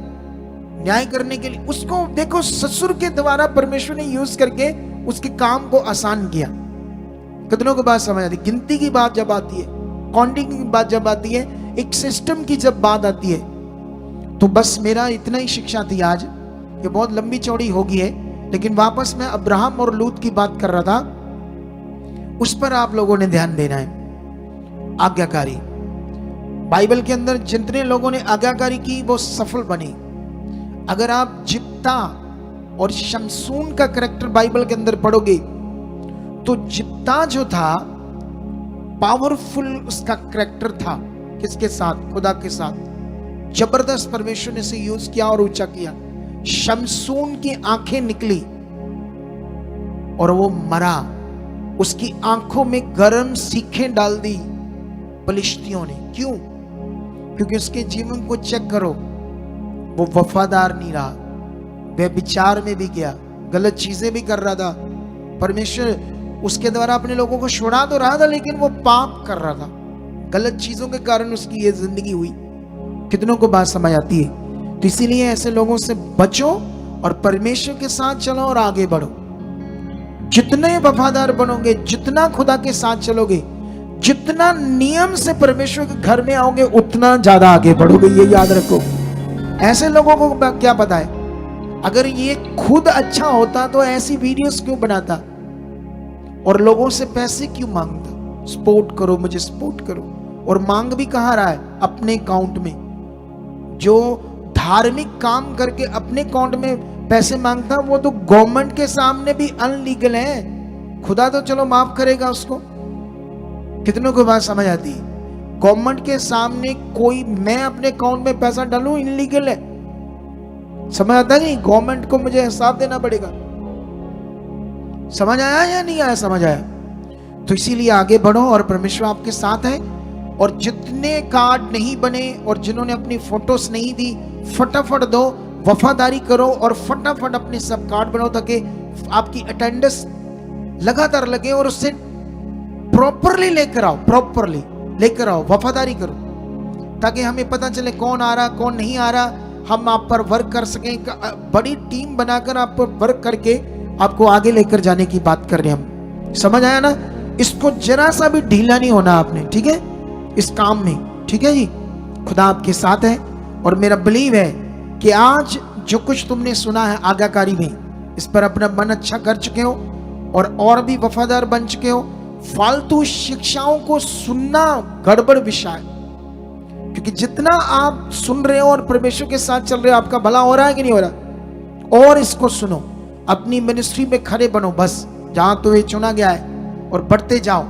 न्याय करने के लिए। उसको देखो, ससुर के द्वारा परमेश्वर ने यूज करके उसके काम को आसान किया। कितनों को बात समझ आती? गिनती की बात जब आती है, काउंटिंग की बात जब आती है, एक सिस्टम की जब बात आती है, तो बस मेरा इतना ही शिक्षा थी आज। ये बहुत लंबी चौड़ी होगी है, लेकिन वापस मैं अब्राहम और लूत की बात कर रहा था, उस पर आप लोगों ने ध्यान देना है। आज्ञाकारी, बाइबल के अंदर जितने लोगों ने आज्ञाकारी की वो सफल बने। अगर आप जिप्ता और शमसून का कैरेक्टर बाइबल के अंदर पढ़ोगे, तो जिप्ता जो था पावरफुल उसका कैरेक्टर था, किसके साथ? खुदा के साथ। जबरदस्त परमेश्वर ने इसे यूज किया और ऊंचा किया। शमसून की आंखें निकली और वो मरा, उसकी आंखों में गर्म सीखें डाल दी फलिश्तियों ने। क्यों? क्योंकि उसके जीवन को चेक करो, वो वफादार नहीं रहा, वह विचार में भी गया, गलत चीजें भी कर रहा था। परमेश्वर उसके द्वारा अपने लोगों को छुड़ा तो रहा था, लेकिन वो पाप कर रहा था। गलत चीजों के कारण उसकी ये जिंदगी हुई। कितनों को बात समझ आती है? तो इसीलिए ऐसे लोगों से बचो और परमेश्वर के साथ चलो और आगे बढ़ो। जितने वफादार बनोगे, जितना खुदा के साथ चलोगे, जितना नियम से परमेश्वर के घर में आओगे, उतना ज्यादा आगे बढ़ोगे। ये याद रखो। ऐसे लोगों को क्या पता है, अगर ये खुद अच्छा होता तो ऐसी वीडियोस क्यों बनाता और लोगों से पैसे क्यों मांगता? सपोर्ट करो, मुझे सपोर्ट करो। और मांग भी कहाँ रहा है? अपने अकाउंट में। जो धार्मिक काम करके अपने अकाउंट में पैसे मांगता, वो तो गवर्नमेंट के सामने भी अनलीगल है। खुदा तो चलो माफ करेगा उसको। कितनों को बात समझ आती है? गवर्नमेंट के सामने कोई, मैं अपने अकाउंट में पैसा डालूं, इनलीगल है। समझ आता नहीं? गवर्नमेंट को मुझे हिसाब देना पड़ेगा। समझ आया या नहीं आया? समझ आया? तो इसीलिए आगे बढ़ो और परमेश्वर आपके साथ है। और जितने कार्ड नहीं बने और जिन्होंने अपनी फोटोस नहीं दी, फटाफट दो, वफादारी करो और फटाफट अपने सब कार्ड बनाओ, ताकि आपकी अटेंडेंस लगातार लगे और उससे प्रॉपरली लेकर आओ, वफादारी करो, ताकि हमें पता चले कौन आ रहा कौन नहीं आ रहा, हम आप पर वर्क कर सकें। बड़ी टीम बनाकर आप पर वर्क करके आपको आगे लेकर जाने की बात कर रहे हैं हम। समझ आया ना? इसको जरा सा भी ढीला नहीं होना आपने, ठीक है, इस काम में, ठीक है जी। खुदा आपके साथ है और मेरा बिलीव है कि आज जो कुछ तुमने सुना है आज्ञाकारी में, इस पर अपना मन अच्छा कर चुके हो और भी वफादार बन चुके हो। फालतू शिक्षाओं को सुनना गड़बड़ विषय है, क्योंकि जितना आप सुन रहे हो और परमेश्वर के साथ चल रहे हो, आपका भला हो रहा है कि नहीं हो रहा? और इसको सुनो, अपनी मिनिस्ट्री में खड़े बनो, बस जहां तुम्हें चुना गया है, और बढ़ते जाओ।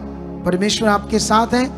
परमेश्वर आपके साथ है।